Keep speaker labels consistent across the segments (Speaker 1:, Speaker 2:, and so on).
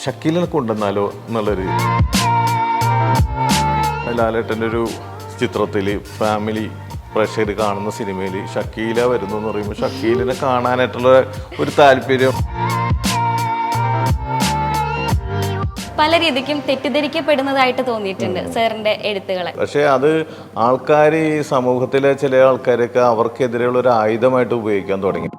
Speaker 1: ഷക്കീലിനെ കൊണ്ടുവന്നാലോ എന്നുള്ളൊരു ലാലേട്ടൻ്റെ ഒരു ചിത്രത്തിൽ ഫാമിലി പ്രേക്ഷകർ കാണുന്ന സിനിമയിൽ ഷക്കീല വരുന്നു എന്ന് പറയുമ്പോൾ ഷക്കീലിനെ കാണാനായിട്ടുള്ള ഒരു താല്പര്യം
Speaker 2: പല രീതിക്കും തെറ്റിദ്ധരിക്കപ്പെടുന്നതായിട്ട് തോന്നിയിട്ടുണ്ട് സാറിന്റെ എഴുത്തുകളെ.
Speaker 1: പക്ഷേ അത് ആൾക്കാർ ഈ സമൂഹത്തിലെ ചില ആൾക്കാരൊക്കെ അവർക്കെതിരെയുള്ള ഒരു ആയുധമായിട്ട് ഉപയോഗിക്കാൻ തുടങ്ങി.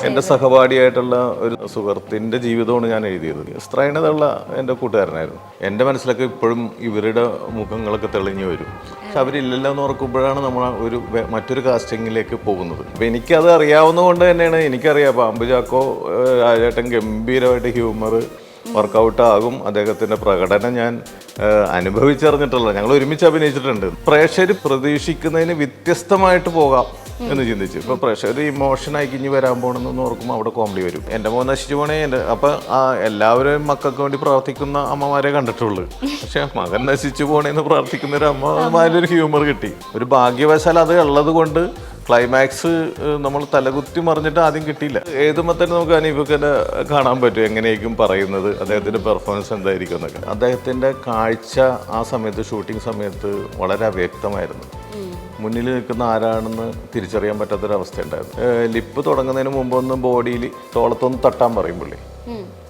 Speaker 1: എൻ്റെ സഹപാഠിയായിട്ടുള്ള ഒരു സുഹൃത്തിൻ്റെ ജീവിതമാണ് ഞാൻ എഴുതിയത്. സ്ത്രൈണതയുള്ള എൻ്റെ കൂട്ടുകാരനായിരുന്നു. എൻ്റെ മനസ്സിലൊക്കെ ഇപ്പോഴും ഇവരുടെ മുഖങ്ങളൊക്കെ തെളിഞ്ഞു വരും. പക്ഷെ അവരില്ലല്ലോ എന്ന് ഓർക്കുമ്പോഴാണ് നമ്മൾ മറ്റൊരു കാസ്റ്റിങ്ങിലേക്ക് പോകുന്നത്. അപ്പം എനിക്കത് അറിയാവുന്നതുകൊണ്ട് തന്നെയാണ് എനിക്കറിയാം പാമ്പു ചാക്കോ രാജേട്ടൻ ഗംഭീരമായിട്ട് ഹ്യൂമർ വർക്കൗട്ട് ആകും. അദ്ദേഹത്തിൻ്റെ പ്രകടനം ഞാൻ അനുഭവിച്ചറിഞ്ഞിട്ടുള്ള ഞങ്ങൾ ഒരുമിച്ച് അഭിനയിച്ചിട്ടുണ്ട്. പ്രേക്ഷകർ പ്രതീക്ഷിക്കുന്നതിന് വ്യത്യസ്തമായിട്ട് പോകാം എന്ന് ചിന്തിച്ചു. ഇപ്പോൾ പ്രേക്ഷകർ ഇമോഷനായി കിഞ്ഞ് വരാൻ പോകണമെന്ന് ഓർക്കുമ്പോൾ അവിടെ കോമഡി വരും. എൻ്റെ മോൻ നശിച്ചു പോണേ അപ്പം എല്ലാവരും മക്കൾക്ക് വേണ്ടി പ്രാർത്ഥിക്കുന്ന അമ്മമാരെ കണ്ടിട്ടുള്ളൂ. പക്ഷെ മകൻ നശിച്ചു പോണേന്ന് പ്രാർത്ഥിക്കുന്ന ഒരു അമ്മമാരൊരു ഹ്യൂമർ കിട്ടി. ഒരു ഭാഗ്യവശാൽ അത് ഉള്ളത് കൊണ്ട് ക്ലൈമാക്സ് നമ്മൾ തലകുത്തി മറിഞ്ഞിട്ട് ആദ്യം കിട്ടിയില്ല. എഴുതുമ്പോൾ തന്നെ നമുക്ക് അനീഫിനെ കാണാൻ പറ്റും എങ്ങനെയായിരിക്കും പറയുന്നത്, അദ്ദേഹത്തിൻ്റെ പെർഫോമൻസ് എന്തായിരിക്കും എന്നൊക്കെ. അദ്ദേഹത്തിൻ്റെ കാഴ്ച ആ സമയത്ത് ഷൂട്ടിംഗ് സമയത്ത് വളരെ അവ്യക്തമായിരുന്നു. മുന്നിൽ നിൽക്കുന്ന ആരാണെന്ന് തിരിച്ചറിയാൻ പറ്റാത്തൊരവസ്ഥ ഉണ്ടായിരുന്നു. ലിപ്പ് തുടങ്ങുന്നതിന് മുമ്പ് ഒന്ന് ബോഡിയിൽ തോളത്തൊന്ന് തട്ടാൻ പറയും പുള്ളി.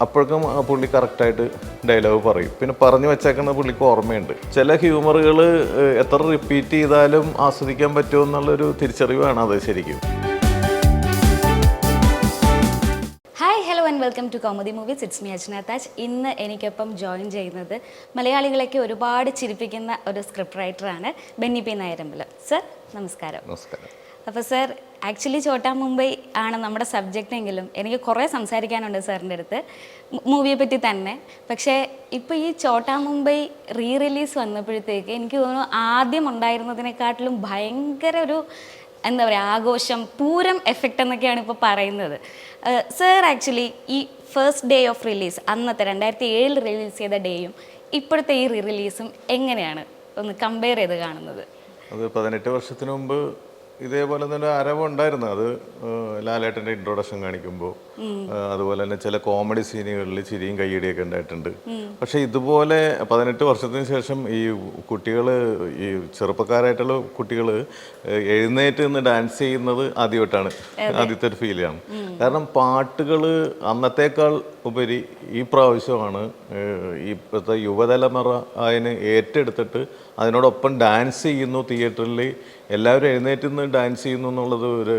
Speaker 1: അപ്പോഴേക്കും പുള്ളി കറക്റ്റായിട്ട് ഡയലോഗ് പറയും. പിന്നെ പറഞ്ഞു വെച്ചേക്കുന്ന പുള്ളിക്ക് ഓർമ്മയുണ്ട്. ചില ഹ്യൂമറുകൾ എത്ര റിപ്പീറ്റ് ചെയ്താലും ആസ്വദിക്കാൻ പറ്റുമോ എന്നുള്ളൊരു തിരിച്ചറിവാണ് അത് ശരിക്കും.
Speaker 2: Hi hello and welcome to Kaumudi movies. It's me Ajna Taj. ഇന്ന് എനിക്കൊപ്പം ജോയിൻ ചെയ്യുന്നത് മലയാളികളൊക്കെ ഒരുപാട് ചിരിപ്പിക്കുന്ന ഒരു സ്ക്രിപ്റ്റ് റൈറ്ററാണ് ബെന്നി പി നായരമ്പലം. സർ നമസ്കാരം.
Speaker 1: നമസ്കാരം.
Speaker 2: അപ്പോൾ സർ ആക്ച്വലി ചോട്ടാ മുംബൈ ആണ് നമ്മുടെ സബ്ജക്റ്റ് എങ്കിലും എനിക്ക് കുറേ സംസാരിക്കാനുണ്ട് സാറിൻ്റെ അടുത്ത് മൂവിയെ പറ്റി തന്നെ. പക്ഷേ ഇപ്പോൾ ഈ ചോട്ടാ മുംബൈ റിലീസ് വന്നപ്പോഴത്തേക്ക് എനിക്ക് തോന്നുന്നു ആദ്യം ഉണ്ടായിരുന്നതിനെക്കാട്ടിലും ഭയങ്കര ഒരു എന്താ പറയുക ആഘോഷം, പൂരം എഫക്റ്റ് എന്നൊക്കെയാണ് ഇപ്പോൾ പറയുന്നത്. സർ ആക്ച്വലി ഈ ഫസ്റ്റ് ഡേ ഓഫ് റിലീസ് അന്നത്തെ 2007 റിലീസ് ചെയ്ത ഡേയും ഇപ്പോഴത്തെ ഈ റിലീസും എങ്ങനെയാണ് ഒന്ന് കമ്പയർ ചെയ്ത് കാണുന്നത്?
Speaker 1: അത് 18 വർഷത്തിന് മുമ്പ് ഇതേപോലെ തന്നെ അരവുണ്ടായിരുന്നു. അത് ലാലേട്ടൻ്റെ ഇൻട്രൊഡക്ഷൻ കാണിക്കുമ്പോൾ അതുപോലെ തന്നെ ചില കോമഡി സീനുകളിൽ ചിരിയും കയ്യടിയൊക്കെ ഉണ്ടായിട്ടുണ്ട്. പക്ഷെ ഇതുപോലെ 18 വർഷത്തിന് ശേഷം ഈ കുട്ടികൾ, ഈ ചെറുപ്പക്കാരായിട്ടുള്ള കുട്ടികൾ എഴുന്നേറ്റ് നിന്ന് ഡാൻസ് ചെയ്യുന്നത് ആദ്യത്തെ ഒരു ഫീലാണ്. കാരണം പാട്ടുകൾ അന്നത്തേക്കാൾ ഉപരി ഈ പ്രാവശ്യമാണ് ഇപ്പോഴത്തെ യുവതലമുറ അതിന് ഏറ്റെടുത്തിട്ട് അതിനോടൊപ്പം ഡാൻസ് ചെയ്യുന്നു. തിയേറ്ററിൽ എല്ലാവരും എഴുന്നേറ്റ് നിന്ന് ഡാൻസ് ചെയ്യുന്നു എന്നുള്ളത് ഒരു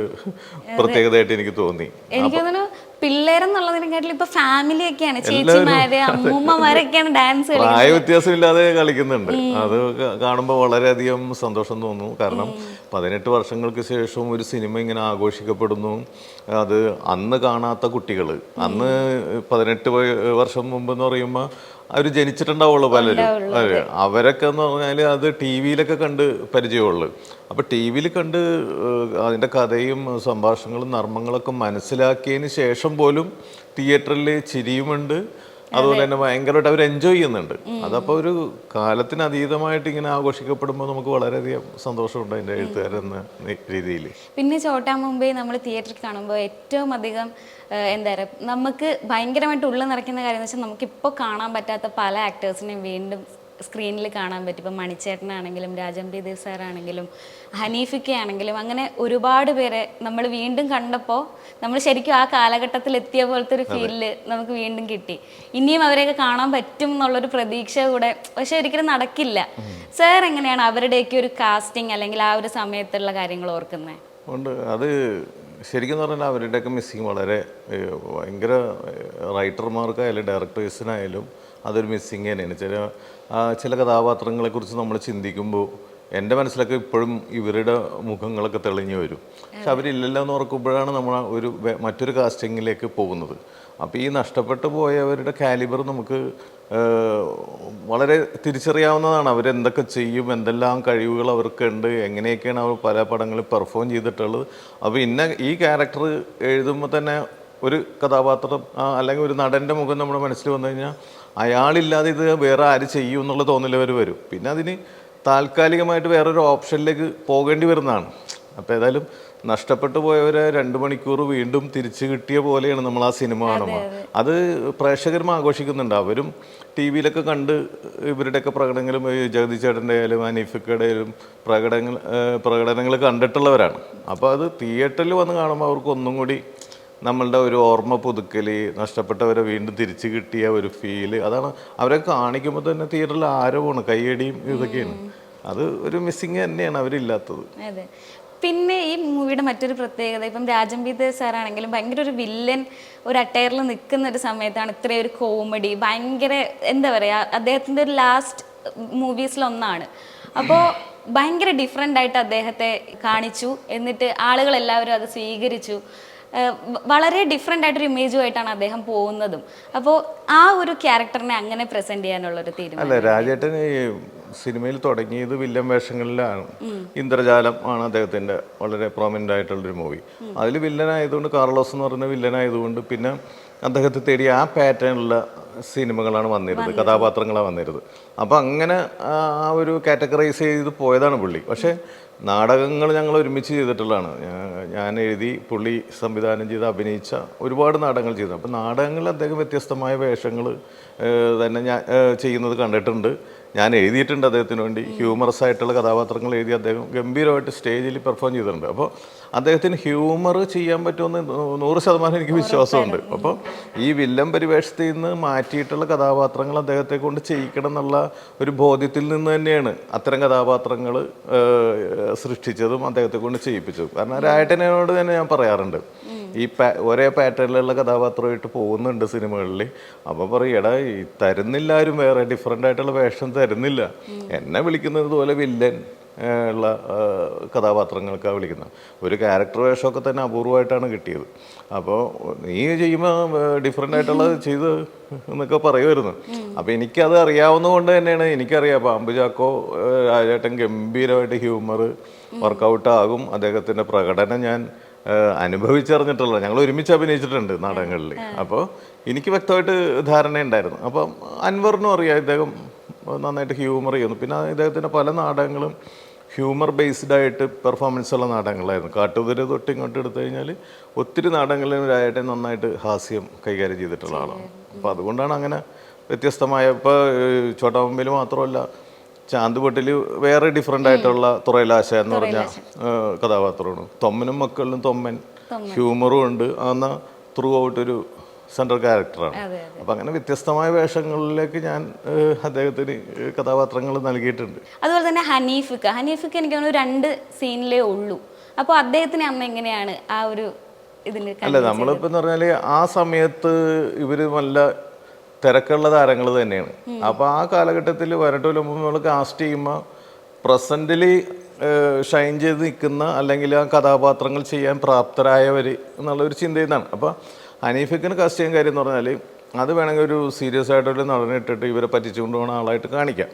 Speaker 1: പ്രത്യേകതയായിട്ട് എനിക്ക് തോന്നി.
Speaker 2: എനിക്ക് തോന്നുന്നു പിള്ളേരെന്നുള്ളതിനെക്കാട്ടിലും ഇപ്പൊ ഫാമിലി ഒക്കെയാണ്, ചേച്ചിമാര് അമ്മൂമ്മമാരൊക്കെയാണ് ഡാൻസ് കളിക്കുന്നത്.
Speaker 1: പ്രായ വ്യത്യാസമില്ലാതെ കളിക്കുന്നുണ്ട്. അത് കാണുമ്പോൾ വളരെയധികം സന്തോഷം തോന്നുന്നു. കാരണം 18 വർഷങ്ങൾക്ക് ശേഷം ഒരു സിനിമ ഇങ്ങനെ ആഘോഷിക്കപ്പെടുന്നു. അത് അന്ന് കാണാത്ത കുട്ടികൾ, അന്ന് 18 വർഷം മുമ്പ് എന്ന് പറയുമ്പോൾ അവർ ജനിച്ചിട്ടുണ്ടാവുള്ളൂ പലരും. അതെ, അവരൊക്കെ എന്ന് പറഞ്ഞാൽ അത് ടി വിയിലൊക്കെ കണ്ട് പരിചയമുള്ളു. അപ്പോൾ ടി വിയിൽ കണ്ട് അതിൻ്റെ കഥയും സംഭാഷണങ്ങളും നർമ്മങ്ങളൊക്കെ മനസ്സിലാക്കിയതിന് ശേഷം പോലും തിയേറ്ററിൽ ചിരിയുമുണ്ട്. അതുപോലെ തന്നെ ഭയങ്കരമായിട്ട് അവർ എൻജോയ് ചെയ്യുന്നുണ്ട്. അതപ്പോൾ ഒരു കാലത്തിന് അതീതമായിട്ട് ഇങ്ങനെ ആഘോഷിക്കപ്പെടുമ്പോൾ നമുക്ക് വളരെയധികം സന്തോഷമുണ്ട് അതിൻ്റെ എഴുത്തുകാരെന്ന രീതിയിൽ.
Speaker 2: പിന്നെ ചോട്ടാ മുംബൈ നമ്മൾ തിയേറ്ററിൽ കാണുമ്പോൾ ഏറ്റവും അധികം എന്താ പറയുക, നമുക്ക് ഭയങ്കരമായിട്ട് ഉള്ളിൽ നിറയ്ക്കുന്ന കാര്യം എന്ന് വെച്ചാൽ നമുക്കിപ്പോൾ കാണാൻ പറ്റാത്ത പല ആക്ടേഴ്സിനെയും വീണ്ടും സ്ക്രീനിൽ കാണാൻ പറ്റും. ഇപ്പം മണിച്ചേട്ടനാണെങ്കിലും രാജംപി ദേവ് സാറാണെങ്കിലും ഹനീഫിക്കയാണെങ്കിലും അങ്ങനെ ഒരുപാട് പേരെ നമ്മൾ വീണ്ടും കണ്ടപ്പോൾ നമ്മൾ ശരിക്കും ആ കാലഘട്ടത്തിൽ എത്തിയ പോലത്തെ ഒരു ഫീലിൽ നമുക്ക് വീണ്ടും കിട്ടി. ഇനിയും അവരെയൊക്കെ കാണാൻ പറ്റും എന്നുള്ളൊരു പ്രതീക്ഷ കൂടെ, പക്ഷെ ഒരിക്കലും നടക്കില്ല. സാർ എങ്ങനെയാണ് അവരുടെയൊക്കെ ഒരു കാസ്റ്റിംഗ് അല്ലെങ്കിൽ ആ ഒരു സമയത്തുള്ള കാര്യങ്ങൾ ഓർക്കുന്നത്?
Speaker 1: ഉണ്ട്. അത് ശരിക്കും പറഞ്ഞാൽ അവരുടെയൊക്കെ മിസ്സിങ് വളരെ ഭയങ്കര, റൈറ്റർമാർക്കായാലും ഡയറക്ടേഴ്സിനായാലും അതൊരു മിസ്സിങ് തന്നെയാണ്. ചില കഥാപാത്രങ്ങളെക്കുറിച്ച് നമ്മൾ ചിന്തിക്കുമ്പോൾ എൻ്റെ മനസ്സിലൊക്കെ ഇപ്പോഴും ഇവരുടെ മുഖങ്ങളൊക്കെ തെളിഞ്ഞു വരും. പക്ഷെ അവരില്ലല്ലോ എന്ന് ഓർക്കുമ്പോഴാണ് നമ്മൾ മറ്റൊരു കാസ്റ്റിങ്ങിലേക്ക് പോകുന്നത്. അപ്പോൾ ഈ നഷ്ടപ്പെട്ടു പോയവരുടെ കാലിബർ നമുക്ക് വളരെ തിരിച്ചറിയാവുന്നതാണ്. അവരെന്തൊക്കെ ചെയ്യും, എന്തെല്ലാം കഴിവുകൾ അവർക്കുണ്ട്, എങ്ങനെയൊക്കെയാണ് അവർ പല പടങ്ങളിൽ പെർഫോം ചെയ്തിട്ടുള്ളത്. അപ്പോൾ ഈ ക്യാരക്ടർ എഴുതുമ്പോൾ തന്നെ ഒരു കഥാപാത്രം അല്ലെങ്കിൽ ഒരു നടൻ്റെ മുഖം നമ്മുടെ മനസ്സിൽ വന്നു കഴിഞ്ഞാൽ അയാളില്ലാതെ ഇത് വേറെ ആര് ചെയ്യും എന്നുള്ള തോന്നലവർ വരും. പിന്നെ അതിന് താൽക്കാലികമായിട്ട് വേറൊരു ഓപ്ഷനിലേക്ക് പോകേണ്ടി വരുന്നതാണ്. അപ്പോൾ ഏതായാലും നഷ്ടപ്പെട്ടു പോയവരെ 2 മണിക്കൂർ വീണ്ടും തിരിച്ചു കിട്ടിയ പോലെയാണ് നമ്മൾ ആ സിനിമ കാണുമ്പോൾ. അത് പ്രേക്ഷകരും ആഘോഷിക്കുന്നുണ്ട്. അവരും ടി വിയിലൊക്കെ കണ്ട് ഇവരുടെയൊക്കെ പ്രകടനങ്ങളും ജഗതി ചേട്ടൻ്റെ ആയാലും അനീഫിക്കയുടെ ആയാലും പ്രകടനങ്ങൾ കണ്ടിട്ടുള്ളവരാണ്. അപ്പോൾ അത് തിയേറ്ററിൽ വന്ന് കാണുമ്പോൾ അവർക്ക് ഒന്നും കൂടി നമ്മളുടെ ഒരു ഓർമ്മ പുതുക്കൽ, നഷ്ടപ്പെട്ടവരെ വീണ്ടും തിരിച്ചു കിട്ടിയ ഒരു ഫീല്, അതാണ് അവരെ കാണിക്കുമ്പോൾ തന്നെ തിയേറ്ററിൽ ആരവമാണ്, കയ്യടിയും ഇതൊക്കെയാണ്. അത് ഒരു മിസ്സിങ് തന്നെയാണ് അവരില്ലാത്തത്.
Speaker 2: അതെ. പിന്നെ ഈ മൂവിയുടെ മറ്റൊരു പ്രത്യേകത, ഇപ്പം രാജംബി സാറാണെങ്കിലും ഭയങ്കര ഒരു വില്ലൻ ഒരു അട്ടയറിൽ നിൽക്കുന്ന ഒരു സമയത്താണ് ഇത്രയും ഒരു കോമഡി, ഭയങ്കര എന്താ പറയുക, അദ്ദേഹത്തിൻ്റെ ഒരു ലാസ്റ്റ് മൂവീസിലൊന്നാണ്. അപ്പോൾ ഭയങ്കര ഡിഫറെൻ്റ് ആയിട്ട് അദ്ദേഹത്തെ കാണിച്ചു. എന്നിട്ട് ആളുകളെല്ലാവരും അത് സ്വീകരിച്ചു. വളരെ ഡിഫറെൻ്റ് ആയിട്ടൊരു ഇമേജുമായിട്ടാണ് അദ്ദേഹം പോകുന്നതും. അപ്പോൾ ആ ഒരു ക്യാരക്ടറിനെ അങ്ങനെ പ്രസന്റ് ചെയ്യാനുള്ളൊരു തീരുമാനം.
Speaker 1: അല്ല, രാജേട്ടൻ ഈ സിനിമയിൽ തുടങ്ങിയത് വില്ലൻ വേഷങ്ങളിലാണ്. ഇന്ദ്രജാലം ആണ് അദ്ദേഹത്തിൻ്റെ വളരെ പ്രോമിനൻ്റ് ആയിട്ടുള്ളൊരു മൂവി. അതിൽ വില്ലനായതുകൊണ്ട്, കാർലോസ് എന്ന് പറയുന്ന വില്ലനായതുകൊണ്ട് പിന്നെ അദ്ദേഹത്തെ തേടി ആ പാറ്റേണിലുള്ള സിനിമകളാണ് വന്നിരുന്നത്, കഥാപാത്രങ്ങളാണ് വന്നിരുന്നത്. അപ്പോൾ അങ്ങനെ ആ ഒരു കാറ്റഗറൈസ് ചെയ്ത് പോയതാണ് പുള്ളി. പക്ഷേ നാടകങ്ങൾ ഞങ്ങൾ ഒരുമിച്ച് ചെയ്തിട്ടുള്ളതാണ്. ഞാൻ എഴുതി, പുള്ളി സംവിധാനം ചെയ്ത് അഭിനയിച്ച ഒരുപാട് നാടകങ്ങൾ ചെയ്തു. അപ്പോൾ നാടകങ്ങളിൽ അദ്ദേഹം വ്യത്യസ്തമായ വേഷങ്ങൾ തന്നെ ഞാൻ ചെയ്യുന്നത് കണ്ടിട്ടുണ്ട്. ഞാൻ എഴുതിയിട്ടുണ്ട് അദ്ദേഹത്തിന് വേണ്ടി. ഹ്യൂമറസ് ആയിട്ടുള്ള കഥാപാത്രങ്ങൾ എഴുതി അദ്ദേഹം ഗംഭീരമായിട്ട് സ്റ്റേജിൽ പെർഫോം ചെയ്തിട്ടുണ്ട്. അപ്പോൾ അദ്ദേഹത്തിന് ഹ്യൂമർ ചെയ്യാൻ പറ്റുമെന്ന് 100% എനിക്ക് വിശ്വാസമുണ്ട്. അപ്പോൾ ഈ വില്ലൻ പരിവേഷത്തിൽ നിന്ന് മാറ്റിയിട്ടുള്ള കഥാപാത്രങ്ങൾ അദ്ദേഹത്തെ കൊണ്ട് ചെയ്യിക്കണം എന്നുള്ള ഒരു ബോധ്യത്തിൽ നിന്ന് തന്നെയാണ് അത്തരം കഥാപാത്രങ്ങൾ സൃഷ്ടിച്ചതും അദ്ദേഹത്തെ കൊണ്ട് ചെയ്യിപ്പിച്ചതും. കാരണം രായട്ടനോട് തന്നെ ഞാൻ പറയാറുണ്ട്, ഈ ഒരേ പാറ്റേണിലുള്ള കഥാപാത്രമായിട്ട് പോകുന്നുണ്ട് സിനിമകളിൽ. അപ്പോൾ പറയും, എടാ ഈ തരുന്നില്ല, ആരും വേറെ ഡിഫറെൻ്റ് ആയിട്ടുള്ള വേഷം തരുന്നില്ല, എന്നെ വിളിക്കുന്നത് പോലെ വില്ലൻ ഉള്ള കഥാപാത്രങ്ങൾക്കാണ് വിളിക്കുന്നത്. ഒരു ക്യാരക്ടർ വേഷമൊക്കെ തന്നെ അപൂർവമായിട്ടാണ് കിട്ടിയത്. അപ്പോൾ നീ ചെയ്യുമ്പോൾ ഡിഫറെൻ്റ് ആയിട്ടുള്ളത് ചെയ്ത് എന്നൊക്കെ പറയുമായിരുന്നു. അപ്പോൾ എനിക്കത് അറിയാവുന്നതുകൊണ്ട് തന്നെയാണ്, എനിക്കറിയാം പാമ്പ് ചാക്കോ രാജേട്ടൻ ഗംഭീരമായിട്ട് ഹ്യൂമർ വർക്കൗട്ടാകും. അദ്ദേഹത്തിൻ്റെ പ്രകടനം ഞാൻ അനുഭവിച്ചറിഞ്ഞിട്ടുള്ള, ഞങ്ങൾ ഒരുമിച്ച് അഭിനയിച്ചിട്ടുണ്ട് നാടകങ്ങളിൽ. അപ്പോൾ എനിക്ക് വ്യക്തമായിട്ട് ധാരണയുണ്ടായിരുന്നു. അപ്പം അൻവറിനും അറിയാം ഇദ്ദേഹം നന്നായിട്ട് ഹ്യൂമർ ചെയ്യുന്നു. പിന്നെ ഇദ്ദേഹത്തിൻ്റെ പല നാടകങ്ങളും ഹ്യൂമർ ബേസ്ഡ് ആയിട്ട് പെർഫോമൻസ് ഉള്ള നാടകങ്ങളായിരുന്നു. കാട്ടുകുതിര തൊട്ട് ഇങ്ങോട്ട് എടുത്തു കഴിഞ്ഞാൽ ഒത്തിരി നാടകങ്ങളിലും രാജേട്ടൻ നന്നായിട്ട് ഹാസ്യം കൈകാര്യം ചെയ്തിട്ടുള്ള ആളാണ്. അപ്പോൾ അതുകൊണ്ടാണ് അങ്ങനെ വ്യത്യസ്തമായ, ഇപ്പോൾ ചോട്ടാമുമ്പിൽ മാത്രമല്ല, ചാന്തുപൊട്ടിൽ വേറെ ഡിഫറെൻ്റ് ആയിട്ടുള്ള തുറയിലാശ എന്ന് പറഞ്ഞ കഥാപാത്രമാണ്. തൊമ്മനും മക്കളിലും തൊമ്മൻ ഹ്യൂമറും ഉണ്ട്. എന്നാൽ ത്രൂ ഔട്ട് ഒരു സെൻട്രൽ ക്യാരക്ടറാണ്. അപ്പം അങ്ങനെ വ്യത്യസ്തമായ വേഷങ്ങളിലേക്ക് ഞാൻ അദ്ദേഹത്തിന് കഥാപാത്രങ്ങൾ നൽകിയിട്ടുണ്ട്.
Speaker 2: അതുപോലെ തന്നെ ഹനീഫിക്ക എനിക്ക് തോന്നുന്നു 2 സീനിലേ ഉള്ളൂ. അപ്പോൾ അദ്ദേഹത്തിന് അന്ന് എങ്ങനെയാണ് ആ ഒരു ഇതിന്?
Speaker 1: അല്ല, നമ്മളിപ്പോൾ എന്ന് പറഞ്ഞാൽ ആ സമയത്ത് ഇവർ നല്ല തിരക്കുള്ള താരങ്ങൾ തന്നെയാണ്. അപ്പോൾ ആ കാലഘട്ടത്തിൽ വരട്ടോല് നമ്മൾ കാസ്റ്റ് ചെയ്യുമ്പോൾ പ്രസൻറ്റിൽ ഷൈൻ ചെയ്ത് നിൽക്കുന്ന, അല്ലെങ്കിൽ ആ കഥാപാത്രങ്ങൾ ചെയ്യാൻ പ്രാപ്തരായവർ എന്നുള്ളൊരു ചിന്തയിൽ നിന്നാണ്. അപ്പോൾ ഹനീഫിക്കിന് കാസ്റ്റ് ചെയ്യാൻ കാര്യം എന്ന് പറഞ്ഞാൽ, അത് വേണമെങ്കിൽ ഒരു സീരിയസ് ആയിട്ടൊരു നടനെ ഇട്ടിട്ട് ഇവരെ പറ്റിച്ചുകൊണ്ട് പോകുന്ന ആളായിട്ട് കാണിക്കാം.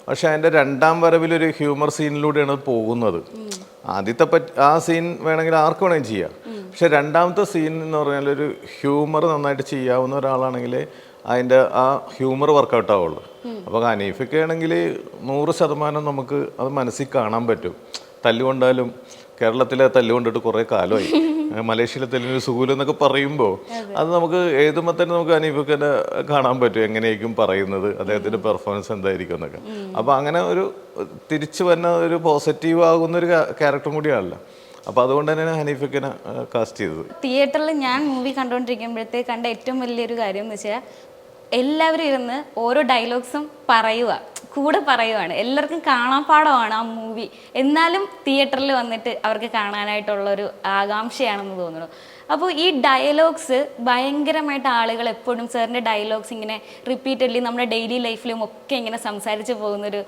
Speaker 1: പക്ഷെ അതിൻ്റെ 2ാം വരവിലൊരു ഹ്യൂമർ സീനിലൂടെയാണ് പോകുന്നത്. ആദ്യത്തെ ആ സീൻ വേണമെങ്കിൽ ആർക്ക് വേണമെങ്കിൽ ചെയ്യാം. പക്ഷെ 2ാമത്തെ സീൻ എന്ന് പറഞ്ഞാൽ ഒരു ഹ്യൂമർ നന്നായിട്ട് ചെയ്യാവുന്ന ഒരാളാണെങ്കിൽ അതിൻ്റെ ആ ഹ്യൂമർ വർക്കൗട്ട് ആവുള്ളൂ. അപ്പോൾ ഹനീഫൊക്കെ ആണെങ്കിൽ 100% നമുക്ക് അത് മനസ്സിൽ കാണാൻ പറ്റും. തല്ലുകൊണ്ടാലും, കേരളത്തിലെ തല്ലുകൊണ്ടിട്ട് കുറേ കാലമായി, മലേഷ്യയിലെ തെലുങ്ക് സുകൂൽ എന്നൊക്കെ പറയുമ്പോൾ അത് നമുക്ക് എഴുതുമ്പോൾ തന്നെ നമുക്ക് ഹനീഫൊക്കെ കാണാൻ പറ്റും എങ്ങനെയായിരിക്കും പറയുന്നത്, അദ്ദേഹത്തിൻ്റെ പെർഫോമൻസ് എന്തായിരിക്കും എന്നൊക്കെ. അപ്പോൾ അങ്ങനെ ഒരു തിരിച്ചു വന്ന ഒരു പോസിറ്റീവ് ആകുന്ന ഒരു ക്യാരക്ടറും കൂടിയാണല്ലോ. അപ്പോൾ അതുകൊണ്ട് തന്നെയാണ് ഹനീഫിക്കിനെ കാസ്റ്റ് ചെയ്തത്.
Speaker 2: തിയേറ്ററിൽ ഞാൻ മൂവി കണ്ടുകൊണ്ടിരിക്കുമ്പോഴത്തേക്ക് കണ്ട ഏറ്റവും വലിയൊരു കാര്യം എന്ന് വെച്ചാൽ, എല്ലാവരും ഇരുന്ന് ഓരോ ഡയലോഗ്സും കൂടെ പറയുവാണ്. എല്ലാവർക്കും കാണാപ്പാടമാണ് ആ മൂവി. എന്നാലും തിയേറ്ററിൽ വന്നിട്ട് അവർക്ക് കാണാനായിട്ടുള്ളൊരു ആകാംക്ഷയാണെന്ന് തോന്നുന്നു. അപ്പോൾ ഈ ഡയലോഗ്സ് ഭയങ്കരമായിട്ട് ആളുകൾ എപ്പോഴും സാറിൻ്റെ ഡയലോഗ്സ് ഇങ്ങനെ റിപ്പീറ്റഡ്ലി നമ്മുടെ ഡെയിലി ലൈഫിലും ഒക്കെ ഇങ്ങനെ സംസാരിച്ച് പോകുന്നൊരു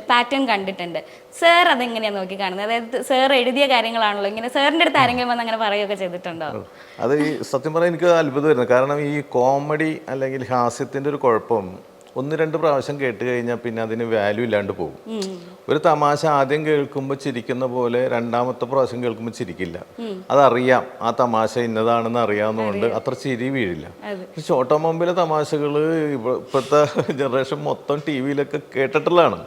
Speaker 2: പാറ്റേൺ കണ്ടിട്ടുണ്ട്. സാർ അതെങ്ങനെയാണ് നോക്കി കാണുന്നത്? അതായത് സാർ എഴുതിയ കാര്യങ്ങളാണല്ലോ, ഇങ്ങനെ സാറിൻ്റെ അടുത്ത് ആരെങ്കിലും വന്ന് അങ്ങനെ പറയുകയൊക്കെ ചെയ്തിട്ടുണ്ടോ?
Speaker 1: അത് ഈ സത്യം പറയാൻ എനിക്ക് അത്ഭുതമായിരുന്നു. കാരണം ഈ കോമഡി അല്ലെങ്കിൽ ഹാസ്യത്തിൻ്റെ ഒരു കുഴപ്പം 1-2 പ്രാവശ്യം കേട്ട് കഴിഞ്ഞാൽ പിന്നെ അതിന് വാല്യൂ ഇല്ലാണ്ട് പോകും. ഒരു തമാശ ആദ്യം കേൾക്കുമ്പോൾ ചിരിക്കുന്ന പോലെ രണ്ടാമത്തെ പ്രാവശ്യം കേൾക്കുമ്പോൾ ചിരിക്കില്ല. അതറിയാം, ആ തമാശ ഇന്നതാണെന്ന് അറിയാവുന്നതുകൊണ്ട് അത്ര ചിരി വീഴില്ല. ചോട്ടാ മുമ്പിലെ തമാശകൾ ഇപ്പോഴത്തെ ജനറേഷൻ മൊത്തം ടി വിയിലൊക്കെ കേട്ടിട്ടുള്ളതാണ്.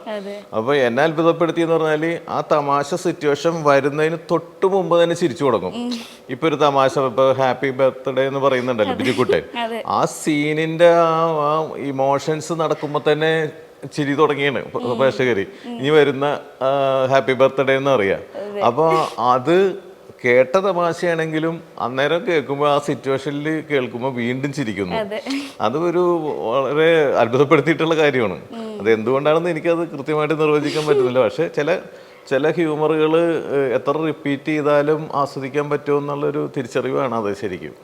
Speaker 1: അപ്പോൾ എന്നെ അത്ഭുതപ്പെടുത്തിയെന്ന് പറഞ്ഞാൽ ആ തമാശ സിറ്റുവേഷൻ വരുന്നതിന് തൊട്ട് മുമ്പ് തന്നെ ചിരിച്ചു തുടങ്ങും. ഇപ്പൊ ഒരു തമാശ, ഇപ്പൊ ഹാപ്പി ബർത്ത്ഡേ എന്ന് പറയുന്നുണ്ടല്ലോ ബിജുക്കുട്ടൻ, ആ സീനിന്റെ ആ ഇമോഷൻസ് നടക്കുമ്പോ തന്നെ ചിരി തുടങ്ങിയാണ് പ്രേക്ഷകര്. ഇനി വരുന്ന ഹാപ്പി ബർത്ത്ഡേ എന്ന് അറിയാം. അപ്പൊ അത് കേട്ട തമാശയാണെങ്കിലും അന്നേരം കേൾക്കുമ്പോൾ ആ സിറ്റുവേഷനിൽ കേൾക്കുമ്പോൾ വീണ്ടും ചിരിക്കുന്നു. അത് ഒരു വളരെ അത്ഭുതപ്പെടുത്തിയിട്ടുള്ള കാര്യമാണ്. അത് എന്തുകൊണ്ടാണെന്ന് എനിക്കത് കൃത്യമായിട്ട് നിർവചിക്കാൻ പറ്റുന്നില്ല. പക്ഷെ ചില ഹ്യൂമറുകൾ എത്ര റിപ്പീറ്റ് ചെയ്താലും ആസ്വദിക്കാൻ പറ്റുമോ എന്നുള്ളൊരു തിരിച്ചറിവാണ് അത് ശരിക്കും.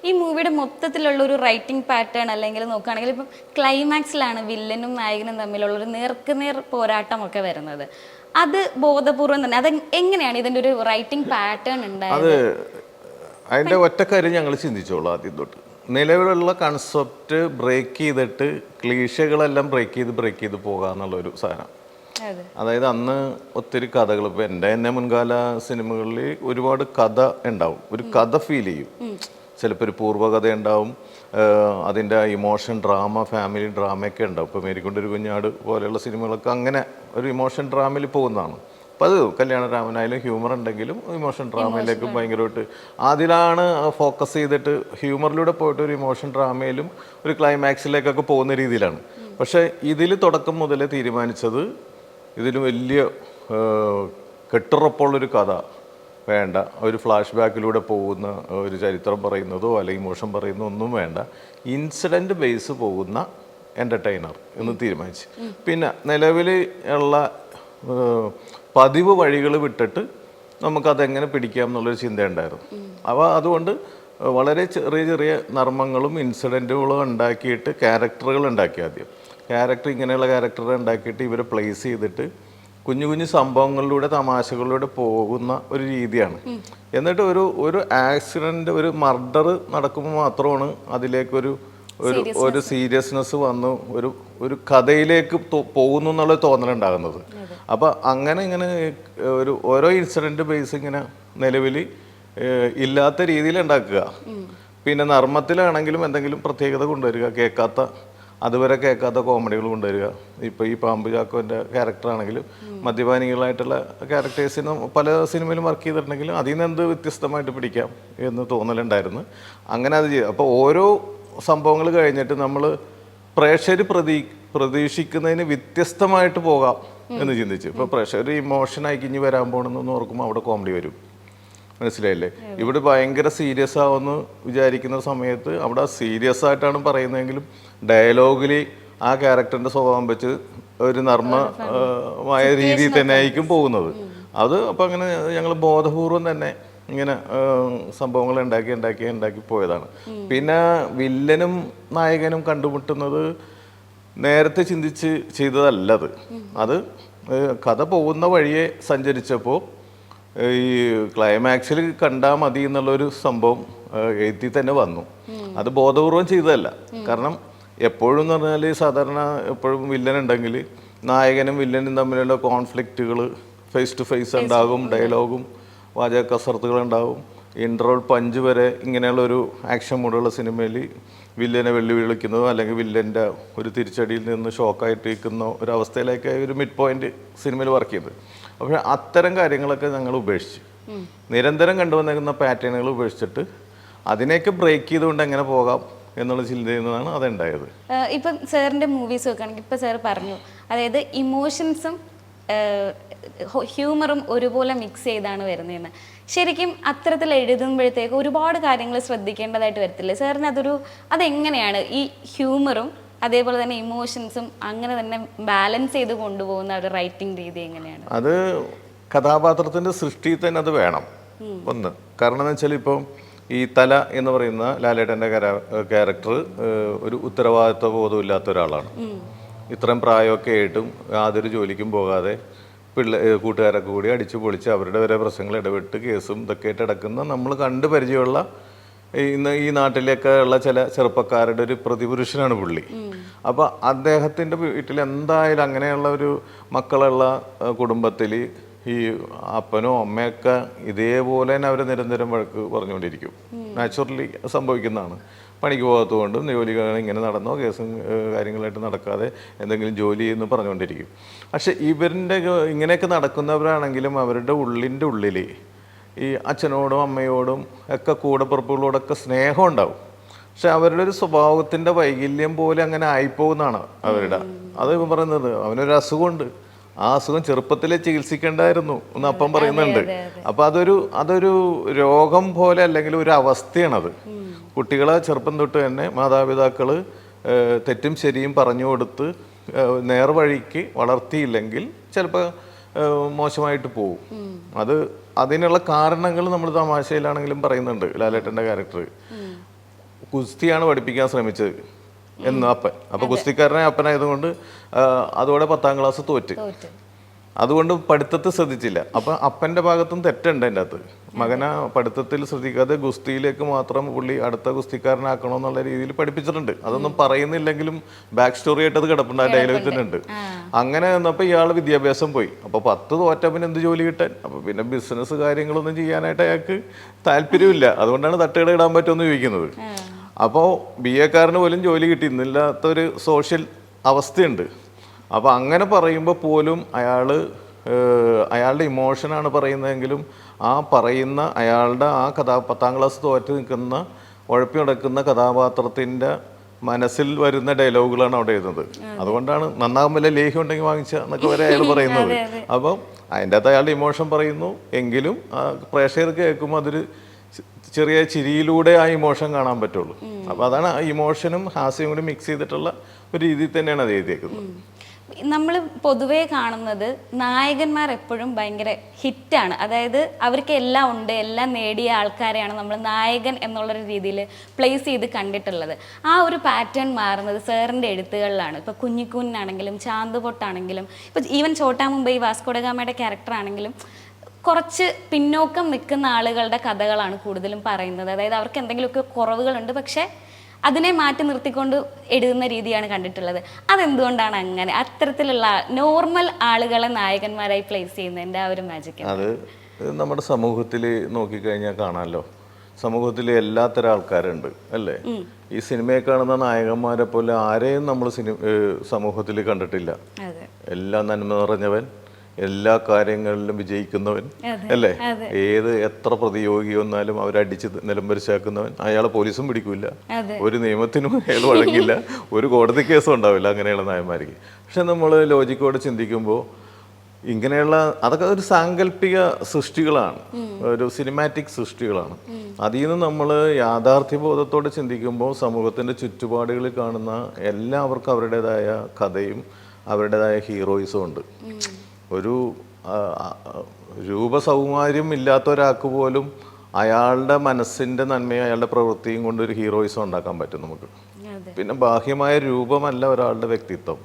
Speaker 2: ഈ മൂവിയുടെ മൊത്തത്തിലുള്ള ഒരു റൈറ്റിംഗ് പാറ്റേൺ അല്ലെങ്കിൽ നോക്കുകയാണെങ്കിൽ ഇപ്പം ക്ലൈമാക്സിലാണ് വില്ലനും നായകനും തമ്മിലുള്ള ഒരു നേർക്കുനേർ പോരാട്ടമൊക്കെ വരുന്നത്. അത് ബോധപൂർവം തന്നെ, അത് എങ്ങനെയാണ് ഇതിൻ്റെ ഒരു റൈറ്റിംഗ് പാറ്റേൺ ഉണ്ടായത്?
Speaker 1: അതിൻ്റെ ഒറ്റ കാര്യം ഞങ്ങൾ ചിന്തിച്ചോളൂ ആദ്യം തൊട്ട്. നിലവിലുള്ള കൺസെപ്റ്റ് ബ്രേക്ക് ചെയ്തിട്ട് ക്ലീഷകളെല്ലാം ബ്രേക്ക് ചെയ്ത് പോകുക എന്നുള്ളൊരു സാധനം. അതായത് അന്ന് ഒത്തിരി കഥകൾ, ഇപ്പോൾ എൻ്റെ തന്നെ മുൻകാല സിനിമകളിൽ ഒരുപാട് കഥ ഉണ്ടാവും, ഒരു കഥ ഫീൽ ചെയ്യും. ചിലപ്പോൾ ഒരു പൂർവ്വകഥ ഉണ്ടാവും, അതിൻ്റെ ഇമോഷൻ ഡ്രാമ, ഫാമിലി ഡ്രാമയൊക്കെ ഉണ്ടാവും. ഇപ്പോൾ മേരിക്കൊണ്ടൊരു കുഞ്ഞാട് പോലെയുള്ള സിനിമകളൊക്കെ അങ്ങനെ ഒരു ഇമോഷൻ ഡ്രാമയിൽ പോകുന്നതാണ്. അപ്പോൾ അത് കല്യാണരാമനായാലും ഹ്യൂമർ ഉണ്ടെങ്കിലും ഇമോഷൻ ഡ്രാമയിലേക്ക് ഭയങ്കരമായിട്ട് അതിലാണ് ഫോക്കസ് ചെയ്തിട്ട് ഹ്യൂമറിലൂടെ പോയിട്ട് ഒരു ഇമോഷൻ ഡ്രാമയിലും ഒരു ക്ലൈമാക്സിലേക്കൊക്കെ പോകുന്ന രീതിയിലാണ്. പക്ഷേ ഇതിൽ തുടക്കം മുതൽ തീരുമാനിച്ചത് ഇതിന് വലിയ കെട്ടുറപ്പുള്ളൊരു കഥ വേണ്ട, ഒരു ഫ്ലാഷ് ബാക്കിലൂടെ പോകുന്ന ഒരു ചരിത്രം പറയുന്നതോ അല്ലെങ്കിൽ ഇമോഷൻ പറയുന്നതോ ഒന്നും വേണ്ട, ഇൻസിഡൻറ്റ് ബേസ് പോകുന്ന എൻ്റർടൈനർ എന്ന് തീരുമാനിച്ചു. പിന്നെ നിലവിൽ ഉള്ള പതിവ് വഴികൾ വിട്ടിട്ട് നമുക്കതെങ്ങനെ പിടിക്കാം എന്നുള്ളൊരു ചിന്തയുണ്ടായിരുന്നു. അപ്പോൾ അതുകൊണ്ട് വളരെ ചെറിയ ചെറിയ നർമ്മങ്ങളും ഇൻസിഡൻറ്റുകളും ഉണ്ടാക്കിയിട്ട് ക്യാരക്ടറുകൾ ഉണ്ടാക്കി. ആദ്യം ഇങ്ങനെയുള്ള ക്യാരക്ടർ ഉണ്ടാക്കിയിട്ട് ഇവരെ പ്ലേസ് ചെയ്തിട്ട് കുഞ്ഞു കുഞ്ഞു സംഭവങ്ങളിലൂടെ തമാശകളിലൂടെ പോകുന്ന ഒരു രീതിയാണ്. എന്നിട്ട് ഒരു ആക്സിഡൻറ്റ്, ഒരു മർഡർ നടക്കുമ്പോൾ മാത്രമാണ് അതിലേക്കൊരു ഒരു സീരിയസ്നെസ് വന്ന് ഒരു കഥയിലേക്ക് പോകുന്നു എന്നുള്ള തോന്നലുണ്ടാകുന്നത്. അപ്പോൾ ഇങ്ങനെ ഓരോ ഇൻസിഡൻറ്റ് ബേസ് ഇങ്ങനെ നിലവിൽ ഇല്ലാത്ത രീതിയിൽ ഉണ്ടാക്കുക. പിന്നെ നർമ്മത്തിലാണെങ്കിലും എന്തെങ്കിലും പ്രത്യേകത കൊണ്ടുവരിക, അതുവരെ കേൾക്കാത്ത കോമഡികൾ കൊണ്ടുവരിക. ഇപ്പോൾ ഈ പാമ്പ് ചാക്കോൻ്റെ ക്യാരക്ടറാണെങ്കിലും മദ്യപാനികളായിട്ടുള്ള ക്യാരക്ടേഴ്സിന് പല സിനിമയിലും വർക്ക് ചെയ്തിട്ടുണ്ടെങ്കിലും അതിൽ നിന്ന് എന്ത് വ്യത്യസ്തമായിട്ട് പിടിക്കാം എന്ന് തോന്നലുണ്ടായിരുന്നു. അങ്ങനെ അത് ചെയ്യും. അപ്പോൾ ഓരോ സംഭവങ്ങൾ കഴിഞ്ഞിട്ട് നമ്മൾ പ്രേക്ഷകർ പ്രതീക്ഷിക്കുന്നതിന് വ്യത്യസ്തമായിട്ട് പോകാം എന്ന് ചിന്തിച്ചു. ഇപ്പോൾ പ്രേക്ഷകർ ഇമോഷനായി ഇനി വരാൻ പോകണമെന്ന് ഓർക്കുമ്പോൾ അവിടെ കോമഡി വരും. മനസ്സിലായില്ലേ? ഇവിടെ ഭയങ്കര സീരിയസ് ആവുമെന്ന് വിചാരിക്കുന്ന സമയത്ത് അവിടെ സീരിയസ് ആയിട്ടാണ് പറയുന്നതെങ്കിലും ഡയലോഗിൽ ആ ക്യാരക്ടറിൻ്റെ സ്വഭാവം വെച്ച് ഒരു നർമ്മമായ രീതിയിൽ തന്നെ ആയിരിക്കും പോകുന്നത്. അത് അപ്പം അങ്ങനെ ഞങ്ങൾ ബോധപൂർവം തന്നെ ഇങ്ങനെ സംഭവങ്ങൾ ഉണ്ടാക്കി പോയതാണ്. പിന്നെ വില്ലനും നായകനും കണ്ടുമുട്ടുന്നത് നേരത്തെ ചിന്തിച്ച് ചെയ്തതല്ലത്. അത് കഥ പോകുന്ന വഴിയെ സഞ്ചരിച്ചപ്പോൾ ഈ ക്ലൈമാക്സിൽ കണ്ടാൽ മതി എന്നുള്ളൊരു സംഭവം എഴുതി തന്നെ വന്നു. അത് ബോധപൂർവം ചെയ്തതല്ല. കാരണം എപ്പോഴും എന്ന് പറഞ്ഞാൽ സാധാരണ എപ്പോഴും വില്ലൻ ഉണ്ടെങ്കിൽ നായകനും വില്ലനും തമ്മിലുള്ള കോൺഫ്ലിക്റ്റുകൾ ഫേസ് ടു ഫേസ് ഉണ്ടാകും, ഡയലോഗും വാചക കസർത്തുകൾ ഉണ്ടാകും, ഇൻട്രോൾ പഞ്ച് വരെ ഇങ്ങനെയുള്ളൊരു ആക്ഷൻ മൂടുള്ള സിനിമയിൽ വില്ലനെ വെല്ലുവിളിക്കുന്നതോ അല്ലെങ്കിൽ വില്ലൻ്റെ ഒരു തിരിച്ചടിയിൽ നിന്ന് ഷോക്കായിട്ട് നിൽക്കുന്ന ഒരവസ്ഥയിലേക്ക് ഒരു മിഡ് പോയിന്റ് സിനിമയിൽ വർക്ക് ചെയ്തത്. പക്ഷേ അത്തരം കാര്യങ്ങളൊക്കെ ഞങ്ങൾ ഉപേക്ഷിച്ചു. നിരന്തരം കണ്ടുവന്നിരിക്കുന്ന പാറ്റേണുകൾ ഉപേക്ഷിച്ചിട്ട് അതിനെയൊക്കെ ബ്രേക്ക് ചെയ്തുകൊണ്ട് എങ്ങനെ പോകാം എന്നുള്ള ചിന്തയിൽ നിന്നാണ് അതുണ്ടായത്.
Speaker 2: ഇപ്പം സാറിൻ്റെ മൂവീസ് നോക്കുകയാണെങ്കിൽ ഇപ്പം സാർ പറഞ്ഞു, അതായത് ഇമോഷൻസും ഹ്യൂമറും ഒരുപോലെ മിക്സ് ചെയ്താണ് വരുന്നതെന്ന്. ശരിക്കും അത്തരത്തിൽ എഴുതുമ്പോഴത്തേക്ക് ഒരുപാട് കാര്യങ്ങൾ ശ്രദ്ധിക്കേണ്ടതായിട്ട് വരത്തില്ലേ സാറിന്? അതെങ്ങനെയാണ് ഈ ഹ്യൂമറും അതേപോലെ തന്നെ ഇമോഷൻസും അങ്ങനെ തന്നെ ബാലൻസ് ചെയ്ത് കൊണ്ടുപോകുന്ന ഒരു റൈറ്റിംഗ് രീതി എങ്ങനെയാണ്?
Speaker 1: അത് കഥാപാത്രത്തിൻ്റെ സൃഷ്ടിയിൽ തന്നെ അത് വേണം. ഒന്ന് കാരണം എന്ന് വെച്ചാൽ ഇപ്പം ഈ തല എന്ന് പറയുന്ന ലാലേട്ടൻ്റെ ക്യാരക്ടർ ഒരു ഉത്തരവാദിത്വ ബോധമില്ലാത്ത ഒരാളാണ്. ഇത്രയും പ്രായമൊക്കെ ആയിട്ടും യാതൊരു ജോലിക്കും പോകാതെ കൂട്ടുകാരൊക്കെ കൂടി അടിച്ചു പൊളിച്ച് അവരുടെ വരെ പ്രശ്നങ്ങൾ ഇടപെട്ട് കേസും ഇതൊക്കെ ആയിട്ട് അടക്കുന്ന നമ്മൾ കണ്ടു പരിചയമുള്ള ഇന്ന് ഈ നാട്ടിലൊക്കെ ഉള്ള ചില ചെറുപ്പക്കാരുടെ ഒരു പ്രതിപുരുഷനാണ് പുള്ളി. അപ്പോൾ അദ്ദേഹത്തിൻ്റെ വീട്ടിൽ എന്തായാലും അങ്ങനെയുള്ള ഒരു മക്കളുള്ള കുടുംബത്തിൽ ഈ അപ്പനോ അമ്മയൊക്കെ ഇതേപോലെ തന്നെ അവർ നിരന്തരം വഴക്ക് പറഞ്ഞുകൊണ്ടിരിക്കും. നാച്ചുറലി സംഭവിക്കുന്നതാണ്. പണിക്ക് പോകാത്തതുകൊണ്ടും ജോലികൾ ഇങ്ങനെ നടന്നോ കേസും കാര്യങ്ങളായിട്ട് നടക്കാതെ എന്തെങ്കിലും ജോലി ചെയ്യുന്നു പറഞ്ഞുകൊണ്ടിരിക്കും. പക്ഷെ ഇവരുടെ ഇങ്ങനെയൊക്കെ നടക്കുന്നവരാണെങ്കിലും അവരുടെ ഉള്ളിൻ്റെ ഉള്ളിൽ ഈ അച്ഛനോടും അമ്മയോടും ഒക്കെ കൂടപ്പിറപ്പുകളോടൊക്കെ സ്നേഹം ഉണ്ടാവും. പക്ഷെ അവരുടെ ഒരു സ്വഭാവത്തിൻ്റെ വൈകല്യം പോലെ അങ്ങനെ ആയിപ്പോകുന്നതാണ് അവരുടെ. അത് ഇപ്പം പറയുന്നത് അവനൊരു അസുഖമുണ്ട്, ആ അസുഖം ചെറുപ്പത്തിലെ ചികിത്സിക്കേണ്ടായിരുന്നു എന്ന് അപ്പം പറയുന്നുണ്ട്. അപ്പം അതൊരു രോഗം പോലെ അല്ലെങ്കിൽ ഒരു അവസ്ഥയാണത്. കുട്ടികളെ ചെറുപ്പം തൊട്ട് തന്നെ മാതാപിതാക്കൾ തെറ്റും ശരിയും പറഞ്ഞു കൊടുത്ത് നേർവഴിക്ക് വളർത്തിയില്ലെങ്കിൽ ചിലപ്പോൾ മോശമായിട്ട് പോകും. അതിനുള്ള കാരണങ്ങൾ നമ്മൾ തമാശയിലാണെങ്കിലും പറയുന്നുണ്ട്. ലാലേട്ടൻ്റെ ക്യാരക്ടർ ഗുസ്തിയാണ് പഠിപ്പിക്കാൻ ശ്രമിച്ചത് എന്ന് അപ്പൻ. അപ്പോൾ ഗുസ്തിക്കാരനെ അപ്പനായതുകൊണ്ട് അതോടെ 10ാം ക്ലാസ് തോറ്റ്. അതുകൊണ്ട് പഠിത്തത്തിൽ ശ്രദ്ധിച്ചില്ല. അപ്പം അപ്പൻ്റെ ഭാഗത്തും തെറ്റുണ്ട് എൻ്റെ അകത്ത്. മകനെ പഠിത്തത്തിൽ ശ്രദ്ധിക്കാതെ ഗുസ്തിയിലേക്ക് മാത്രം പുള്ളി അടുത്ത ഗുസ്തിക്കാരനാക്കണമെന്നുള്ള രീതിയിൽ പഠിപ്പിച്ചിട്ടുണ്ട്. അതൊന്നും പറയുന്നില്ലെങ്കിലും ബാക്ക് സ്റ്റോറി ആയിട്ട് അത് കിടപ്പുണ്ട്, ആ ഡയലോഗ് തന്നെ ഉണ്ട്. അങ്ങനെ വന്നപ്പോൾ ഇയാൾ വിദ്യാഭ്യാസം പോയി. അപ്പോൾ 10 തോറ്റപ്പിന് എന്ത് ജോലി കിട്ടാൻ? അപ്പോൾ പിന്നെ ബിസിനസ് കാര്യങ്ങളൊന്നും ചെയ്യാനായിട്ട് അയാൾക്ക് താല്പര്യമില്ല. അതുകൊണ്ടാണ് തട്ടുകട ഇടാൻ പറ്റുമെന്ന് ചോദിക്കുന്നത്. അപ്പോൾ BA-കാരന് പോലും ജോലി കിട്ടിയിരുന്നില്ലാത്തൊരു സോഷ്യൽ അവസ്ഥയുണ്ട്. അപ്പോൾ അങ്ങനെ പറയുമ്പോൾ പോലും അയാളുടെ ഇമോഷനാണ് പറയുന്നതെങ്കിലും ആ പറയുന്ന അയാളുടെ ആ 10ാം ക്ലാസ് തോറ്റ് നിൽക്കുന്ന ഉഴപ്പി നടക്കുന്ന കഥാപാത്രത്തിൻ്റെ മനസ്സിൽ വരുന്ന ഡയലോഗുകളാണ് അവിടെ എഴുതുന്നത്. അതുകൊണ്ടാണ് നന്നാകുമ്പോൾ ലേഹ്യം ഉണ്ടെങ്കിൽ വാങ്ങിച്ച എന്നൊക്കെ വരെ അയാൾ പറയുന്നത്. അപ്പം അതിൻ്റെ അകത്ത് അയാളുടെ ഇമോഷൻ പറയുന്നു. എങ്കിലും പ്രേക്ഷകർക്ക് കേൾക്കുമ്പോൾ അതൊരു ചെറിയ ചിരിയിലൂടെ ആ ഇമോഷൻ കാണാൻ പറ്റുള്ളൂ. അപ്പോൾ അതാണ് ആ ഇമോഷനും ഹാസ്യവും കൂടി മിക്സ് ചെയ്തിട്ടുള്ള ഒരു രീതിയിൽ തന്നെയാണ് അത് എഴുതിയേക്കുന്നത്.
Speaker 2: നമ്മൾ പൊതുവേ കാണുന്നത് നായകന്മാർ എപ്പോഴും ഭയങ്കര ഹിറ്റാണ്. അതായത് അവർക്ക് എല്ലാം ഉണ്ട്, എല്ലാം നേടിയ ആൾക്കാരെയാണ് നമ്മൾ നായകൻ എന്നുള്ളൊരു രീതിയിൽ പ്ലേസ് ചെയ്ത് കണ്ടിട്ടുള്ളത്. ആ ഒരു പാറ്റേൺ മാറുന്നത് സാറിൻ്റെ എഴുത്തുകളിലാണ്. ഇപ്പോൾ കുഞ്ഞിക്കൂനാണെങ്കിലും ചാന്തുപൊട്ടാണെങ്കിലും ഇപ്പോൾ ഈവൻ ചോട്ടാ മുംബൈ വാസ്കോഡഗാമയുടെ ക്യാരക്ടർ ആണെങ്കിലും കുറച്ച് പിന്നോക്കം നിൽക്കുന്ന ആളുകളുടെ കഥകളാണ് കൂടുതലും പറയുന്നത്. അതായത് അവർക്ക് എന്തെങ്കിലുമൊക്കെ കുറവുകളുണ്ട്, പക്ഷേ അതിനെ മാറ്റി നിർത്തിക്കൊണ്ട് എഴുതുന്ന രീതിയാണ് കണ്ടിട്ടുള്ളത്. അതെന്തുകൊണ്ടാണ് അങ്ങനെ അത്തരത്തിലുള്ള നോർമൽ ആളുകളെ നായകന്മാരായി പ്ലേസ് ചെയ്യുന്നതിൻ്റെ ആ ഒരു മാജിക്?
Speaker 1: അത് നമ്മുടെ സമൂഹത്തിൽ നോക്കിക്കഴിഞ്ഞാൽ കാണാമല്ലോ. സമൂഹത്തിൽ എല്ലാത്തരം ആൾക്കാരുണ്ട് അല്ലേ? ഈ സിനിമയെ കാണുന്ന നായകന്മാരെ പോലെ ആരെയും നമ്മൾ സമൂഹത്തിൽ കണ്ടിട്ടില്ല. എല്ലാം നന്മ നിറഞ്ഞവൻ, എല്ലാ കാര്യങ്ങളിലും വിജയിക്കുന്നവൻ അല്ലേ? എത്ര പ്രതിയോഗി വന്നാലും അവരടിച്ച് നിലംപരിശാക്കുന്നവൻ. അയാളെ പോലീസും പിടിക്കില്ല, ഒരു നിയമത്തിനും അയാൾ വഴങ്ങില്ല, ഒരു കോടതി കേസും ഉണ്ടാവില്ല അങ്ങനെയുള്ള നായന്മാർക്ക്. പക്ഷെ നമ്മൾ ലോജിക്കോടെ ചിന്തിക്കുമ്പോൾ ഇങ്ങനെയുള്ള അതൊക്കെ ഒരു സാങ്കല്പിക സൃഷ്ടികളാണ്, ഒരു സിനിമാറ്റിക് സൃഷ്ടികളാണ്. അതിൽ നിന്ന് നമ്മൾ യാഥാർത്ഥ്യബോധത്തോടെ ചിന്തിക്കുമ്പോൾ സമൂഹത്തിൻ്റെ ചുറ്റുപാടുകളിൽ കാണുന്ന എല്ലാവർക്കും അവരുടേതായ കഥയും അവരുടേതായ ഹീറോയിസും ഉണ്ട്. ഒരു രൂപസൗമാര്യം ഇല്ലാത്ത ഒരാൾക്ക് പോലും അയാളുടെ മനസ്സിൻ്റെ നന്മയും അയാളുടെ പ്രവൃത്തിയും കൊണ്ട് ഒരു ഹീറോയിസം ഉണ്ടാക്കാൻ പറ്റും നമുക്ക്. പിന്നെ ബാഹ്യമായ രൂപമല്ല ഒരാളുടെ വ്യക്തിത്വം.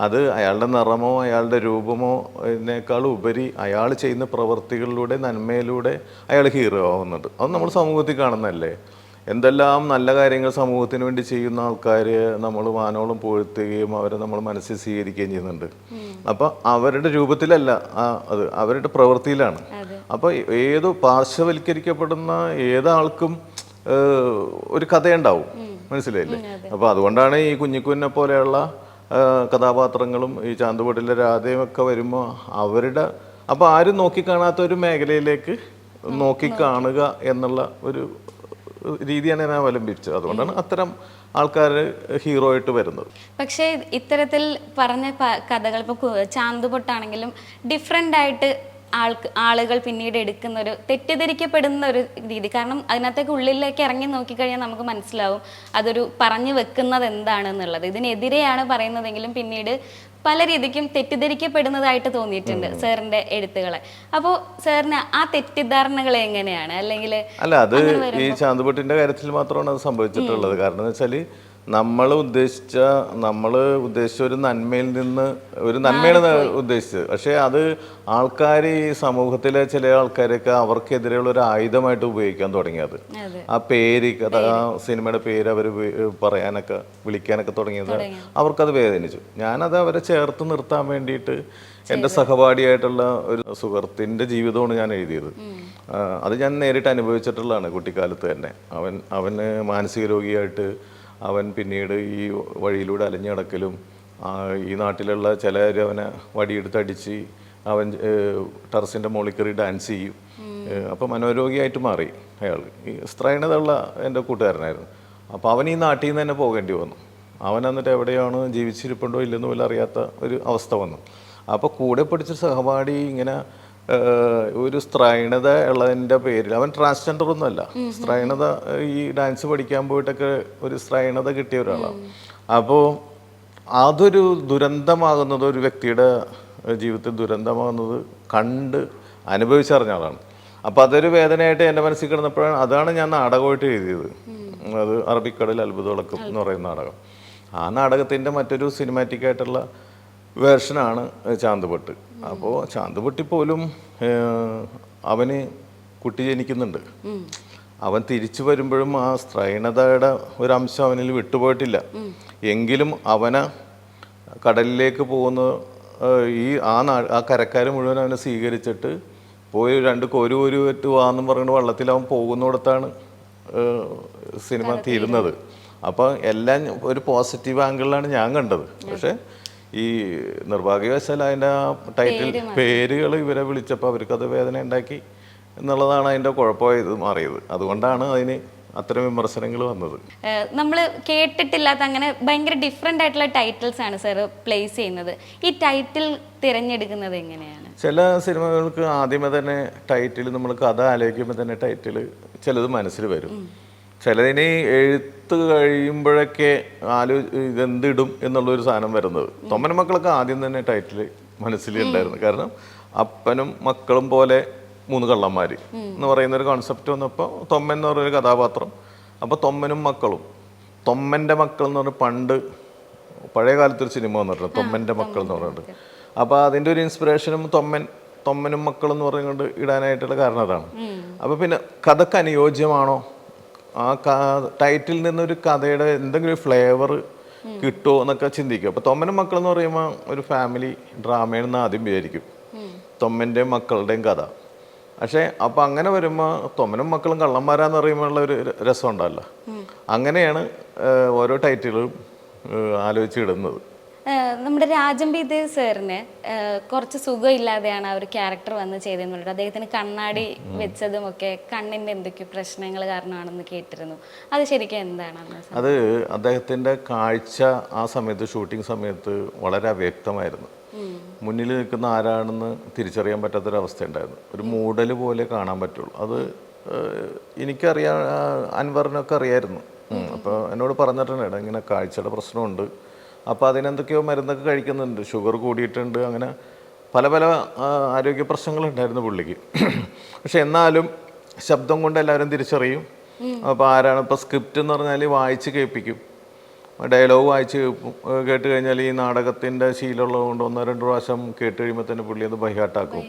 Speaker 1: അത് അയാളുടെ നിറമോ അയാളുടെ രൂപമോ ഇതിനേക്കാൾ ഉപരി അയാൾ ചെയ്യുന്ന പ്രവൃത്തികളിലൂടെ നന്മയിലൂടെ അയാൾ ഹീറോ ആവുന്നുണ്ട്. അത് നമ്മൾ സമൂഹത്തിൽ കാണുന്നതല്ലേ. എന്തെല്ലാം നല്ല കാര്യങ്ങൾ സമൂഹത്തിന് വേണ്ടി ചെയ്യുന്ന ആൾക്കാർ നമ്മൾ വാനോളം പുകഴ്ത്തുകയും അവരെ നമ്മൾ മനസ്സിൽ സ്വീകരിക്കുകയും ചെയ്യുന്നുണ്ട്. അപ്പം അവരുടെ രൂപത്തിലല്ല, അത് അവരുടെ പ്രവൃത്തിയിലാണ്. അപ്പോൾ പാർശ്വവൽക്കരിക്കപ്പെടുന്ന ഏതാൾക്കും ഒരു കഥയുണ്ടാവും, മനസ്സിലായില്ലേ? അപ്പോൾ അതുകൊണ്ടാണ് ഈ കുഞ്ഞിക്കുഞ്ഞെ പോലെയുള്ള കഥാപാത്രങ്ങളും ഈ ചാന്തുപൊട്ടിലെ രാധയും ഒക്കെ വരുമ്പോൾ അപ്പോൾ ആരും നോക്കിക്കാണാത്ത ഒരു മേഖലയിലേക്ക് നോക്കിക്കാണുക എന്നുള്ള ഒരു രീതിയാണ് ഞാൻ അവലംബിച്ചത്. അതുകൊണ്ടാണ് അത്തരം ആൾക്കാർ ഹീറോ ആയിട്ട് വരുന്നത്.
Speaker 2: പക്ഷേ ഇത്തരത്തിൽ പറഞ്ഞ കഥകൾ ഇപ്പോൾ ചാന്തുപൊട്ടാണെങ്കിലും ഡിഫറെൻ്റ് ആയിട്ട് ആളുകൾ പിന്നീട് എടുക്കുന്ന ഒരു തെറ്റിദ്ധരിക്കപ്പെടുന്ന ഒരു രീതി. കാരണം അതിനകത്തേക്ക് ഉള്ളിലേക്ക് ഇറങ്ങി നോക്കിക്കഴിഞ്ഞാൽ നമുക്ക് മനസ്സിലാവും അതൊരു പറഞ്ഞു വെക്കുന്നത് എന്താണെന്നുള്ളത്. ഇതിനെതിരെയാണ് പറയുന്നതെങ്കിലും പിന്നീട് പല രീതിക്കും തെറ്റിദ്ധരിക്കപ്പെടുന്നതായിട്ട് തോന്നിയിട്ടുണ്ട് സാറിന്റെ എഴുത്തുകളെ. അപ്പോൾ സാറിന് ആ തെറ്റിദ്ധാരണകൾ എങ്ങനെയാണ്? അല്ലെങ്കിൽ
Speaker 1: അല്ല, അത് ഈ ചാന്തുപൊട്ടിന്റെ കാര്യത്തിൽ മാത്രമാണ് അത് സംഭവിച്ചിട്ടുള്ളത്. കാരണം എന്ന് വെച്ചാൽ നമ്മൾ ഉദ്ദേശിച്ച ഒരു നന്മയിൽ നിന്ന് ഒരു നന്മയാണ് ഉദ്ദേശിച്ചത്. പക്ഷേ അത് ആൾക്കാർ, ഈ സമൂഹത്തിലെ ചില ആൾക്കാരൊക്കെ അവർക്കെതിരെയുള്ള ഒരു ആയുധമായിട്ട് ഉപയോഗിക്കാൻ തുടങ്ങിയത്. ആ പേര്, ആ സിനിമയുടെ പേര് അവർ പറയാനൊക്കെ വിളിക്കാനൊക്കെ തുടങ്ങിയത് അവർക്കത് വേദനിച്ചു. ഞാനത് അവരെ ചേർത്ത് നിർത്താൻ വേണ്ടിയിട്ട് എൻ്റെ സഹപാഠിയായിട്ടുള്ള ഒരു സുഹൃത്തിൻ്റെ ജീവിതമാണ് ഞാൻ എഴുതിയത്. അത് ഞാൻ നേരിട്ട് അനുഭവിച്ചിട്ടുള്ളതാണ് കുട്ടിക്കാലത്ത് തന്നെ. അവന് മാനസിക രോഗിയായിട്ട് അവൻ പിന്നീട് ഈ വഴിയിലൂടെ അലഞ്ഞു നടക്കലും, ഈ നാട്ടിലുള്ള ചിലർ അവനെ വടിയെടുത്ത് അടിച്ച് അവൻ ടെറസിൻ്റെ മുകളിൽ കയറി ഡാൻസ് ചെയ്യും. അപ്പോൾ മനോരോഗിയായിട്ട് മാറി അയാൾ. ഈ സ്ത്രൈണതയുള്ള എൻ്റെ കൂട്ടുകാരനായിരുന്നു. അപ്പോൾ അവൻ ഈ നാട്ടിൽ നിന്ന് തന്നെ പോകേണ്ടി വന്നു. അവൻ എന്നിട്ട് എവിടെയാണ്, ജീവിച്ചിരിപ്പുണ്ടോ ഇല്ലെന്ന് പോലും അറിയാത്ത ഒരു അവസ്ഥ വന്നു. അപ്പോൾ കൂടെ പഠിച്ച സഹപാഠി ഇങ്ങനെ ഒരു സ്ത്രൈണത ഉള്ളതിൻ്റെ പേരിൽ, അവൻ ട്രാൻസ്ജെൻഡർ ഒന്നുമല്ല, സ്ത്രൈണത ഈ ഡാൻസ് പഠിക്കാൻ പോയിട്ടൊക്കെ ഒരു സ്ത്രൈണത കിട്ടിയ ഒരാളാണ്. അപ്പോൾ അതൊരു ദുരന്തമാകുന്നത്, ഒരു വ്യക്തിയുടെ ജീവിതത്തിൽ ദുരന്തമാകുന്നത് കണ്ട് അനുഭവിച്ചറിഞ്ഞ ആളാണ്. അപ്പോൾ അതൊരു വേദനയായിട്ട് എൻ്റെ മനസ്സിൽ കിടന്നപ്പോഴാണ്, അതാണ് ഞാൻ നാടകമായിട്ട് എഴുതിയത്. അത് അറബിക്കടൽ അത്ഭുതവിളക്കം എന്ന് പറയുന്ന നാടകം. ആ നാടകത്തിൻ്റെ മറ്റൊരു സിനിമാറ്റിക് ആയിട്ടുള്ള വേർഷനാണ് ചാന്തുപൊട്ട്. അപ്പോൾ ചാന്തുപൊട്ടി പോലും അവന് കുട്ടി ജനിക്കുന്നുണ്ട്. അവൻ തിരിച്ചു വരുമ്പോഴും ആ സ്ത്രൈണതയുടെ ഒരു അംശം അവനിൽ വിട്ടുപോയിട്ടില്ല. എങ്കിലും അവനെ കടലിലേക്ക് പോകുന്ന ആ കരക്കാർ മുഴുവൻ അവനെ സ്വീകരിച്ചിട്ട് പോയി 2 കോരു വാന്നും പറഞ്ഞുകൊണ്ട് വള്ളത്തിൽ അവൻ പോകുന്നിടത്താണ് സിനിമ തീരുന്നത്. അപ്പോൾ എല്ലാം ഒരു പോസിറ്റീവ് ആംഗിളിലാണ് ഞാൻ കണ്ടത്. പക്ഷേ ഈ നിർഭാഗ്യവശാൽ അതിൻ്റെ ആ ടൈറ്റിൽ പേരുകൾ ഇവരെ വിളിച്ചപ്പോൾ അവർക്കത് വേദന ഉണ്ടാക്കി എന്നുള്ളതാണ് അതിൻ്റെ കുഴപ്പമായത് മാറിയത്. അതുകൊണ്ടാണ് അതിന് അത്തരം വിമർശനങ്ങൾ വന്നത്.
Speaker 2: നമ്മൾ കേട്ടിട്ടില്ലാത്ത അങ്ങനെ ഭയങ്കര ഡിഫറെൻ്റ് ആയിട്ടുള്ള ടൈറ്റിൽസ് ആണ് സാർ പ്ലേസ് ചെയ്യുന്നത്. ഈ ടൈറ്റിൽ തിരഞ്ഞെടുക്കുന്നത് എങ്ങനെയാണ്?
Speaker 1: ചില സിനിമകൾക്ക് ആദ്യമേ തന്നെ ടൈറ്റിൽ, നമ്മൾ കഥ ആലോചിക്കുമ്പോൾ തന്നെ ടൈറ്റിൽ ചിലത് മനസ്സിൽ വരും. ചിലതിന് എഴുത്ത് കഴിയുമ്പോഴൊക്കെ ഇതെന്തിടും എന്നുള്ളൊരു സാധനം വരുന്നത്. തൊമ്മൻ മക്കളൊക്കെ ആദ്യം തന്നെ ടൈറ്റിൽ മനസ്സിലുണ്ടായിരുന്നു. കാരണം അപ്പനും മക്കളും പോലെ 3 കള്ളന്മാർ എന്ന് പറയുന്ന ഒരു കോൺസെപ്റ്റ് വന്നപ്പോൾ തൊമ്മൻ എന്ന് പറയുന്നൊരു കഥാപാത്രം. അപ്പോൾ തൊമ്മനും മക്കളും, തൊമ്മൻ്റെ മക്കൾ എന്ന് പറഞ്ഞാൽ പണ്ട് പഴയ കാലത്തൊരു സിനിമ വന്നിട്ടുണ്ട്, തൊമ്മൻ്റെ മക്കൾ എന്ന് പറഞ്ഞിട്ട്. അപ്പോൾ അതിൻ്റെ ഒരു ഇൻസ്പിറേഷനും തൊമ്മനും മക്കളെന്ന് പറഞ്ഞുകൊണ്ട് ഇടാനായിട്ടുള്ള കാരണം അതാണ്. അപ്പോൾ പിന്നെ കഥക്ക് അനുയോജ്യമാണോ, ആ ടൈറ്റിൽ നിന്നൊരു കഥയുടെ എന്തെങ്കിലും ഒരു ഫ്ലേവർ കിട്ടുമോ എന്നൊക്കെ ചിന്തിക്കും. അപ്പോൾ തൊമ്മനും മക്കൾ എന്ന് പറയുമ്പോൾ ഒരു ഫാമിലി ഡ്രാമയാണെന്ന് ആദ്യം വിചാരിക്കും, തൊമ്മൻ്റെയും മക്കളുടെയും കഥ. പക്ഷേ അപ്പോൾ അങ്ങനെ വരുമ്പോൾ തൊമ്മനും മക്കളും കള്ളന്മാരാന്ന് പറയുമ്പോഴുള്ള ഒരു രസം ഉണ്ടല്ലോ. അങ്ങനെയാണ് ഓരോ ടൈറ്റിലും ആലോചിച്ചിടുന്നത്.
Speaker 2: നമ്മുടെ രാജൻ പി ദേവ് സാറിന് കുറച്ച് സുഖമില്ലാതെയാണ് ആ ഒരു ക്യാരക്ടർ വന്ന് ചെയ്തതെന്ന് പറഞ്ഞിട്ട് അദ്ദേഹത്തിന് കണ്ണാടി വെച്ചതും ഒക്കെ കണ്ണിൻ്റെ എന്തൊക്കെയോ പ്രശ്നങ്ങൾ കാരണമാണെന്ന് കേട്ടിരുന്നു. അത് ശരിക്കും എന്താണ്?
Speaker 1: അത് അദ്ദേഹത്തിൻ്റെ കാഴ്ച ആ സമയത്ത്, ഷൂട്ടിംഗ് സമയത്ത് വളരെ അവ്യക്തമായിരുന്നു. മുന്നിൽ നിൽക്കുന്ന ആരാണെന്ന് തിരിച്ചറിയാൻ പറ്റാത്തൊരവസ്ഥ ഉണ്ടായിരുന്നു. ഒരു മൂടൽ പോലെ കാണാൻ പറ്റുള്ളൂ. അത് എനിക്കറിയാം, അൻവറിനൊക്കെ അറിയായിരുന്നു. അപ്പോൾ എന്നോട് പറഞ്ഞിട്ടുണ്ട് ഇങ്ങനെ കാഴ്ചയുടെ പ്രശ്നമുണ്ട്, അപ്പോൾ അതിനെന്തൊക്കെയോ മരുന്നൊക്കെ കഴിക്കുന്നുണ്ട്, ഷുഗർ കൂടിയിട്ടുണ്ട്, അങ്ങനെ പല പല ആരോഗ്യ പ്രശ്നങ്ങളുണ്ടായിരുന്നു പുള്ളിക്ക്. പക്ഷെ എന്നാലും ശബ്ദം കൊണ്ട് എല്ലാവരും തിരിച്ചറിയും. അപ്പോൾ ആരാണ്, ഇപ്പോൾ സ്ക്രിപ്റ്റ് എന്ന് പറഞ്ഞാൽ വായിച്ച് കേൾപ്പിക്കും, ഡയലോഗ് വായിച്ച് കേട്ട് കഴിഞ്ഞാൽ ഈ നാടകത്തിൻ്റെ ശീലമുള്ളത് കൊണ്ട് 1-2 പ്രാവശ്യം കേട്ട് കഴിയുമ്പോൾ തന്നെ പുള്ളി അത് ബൈഹാർട്ടാക്കും.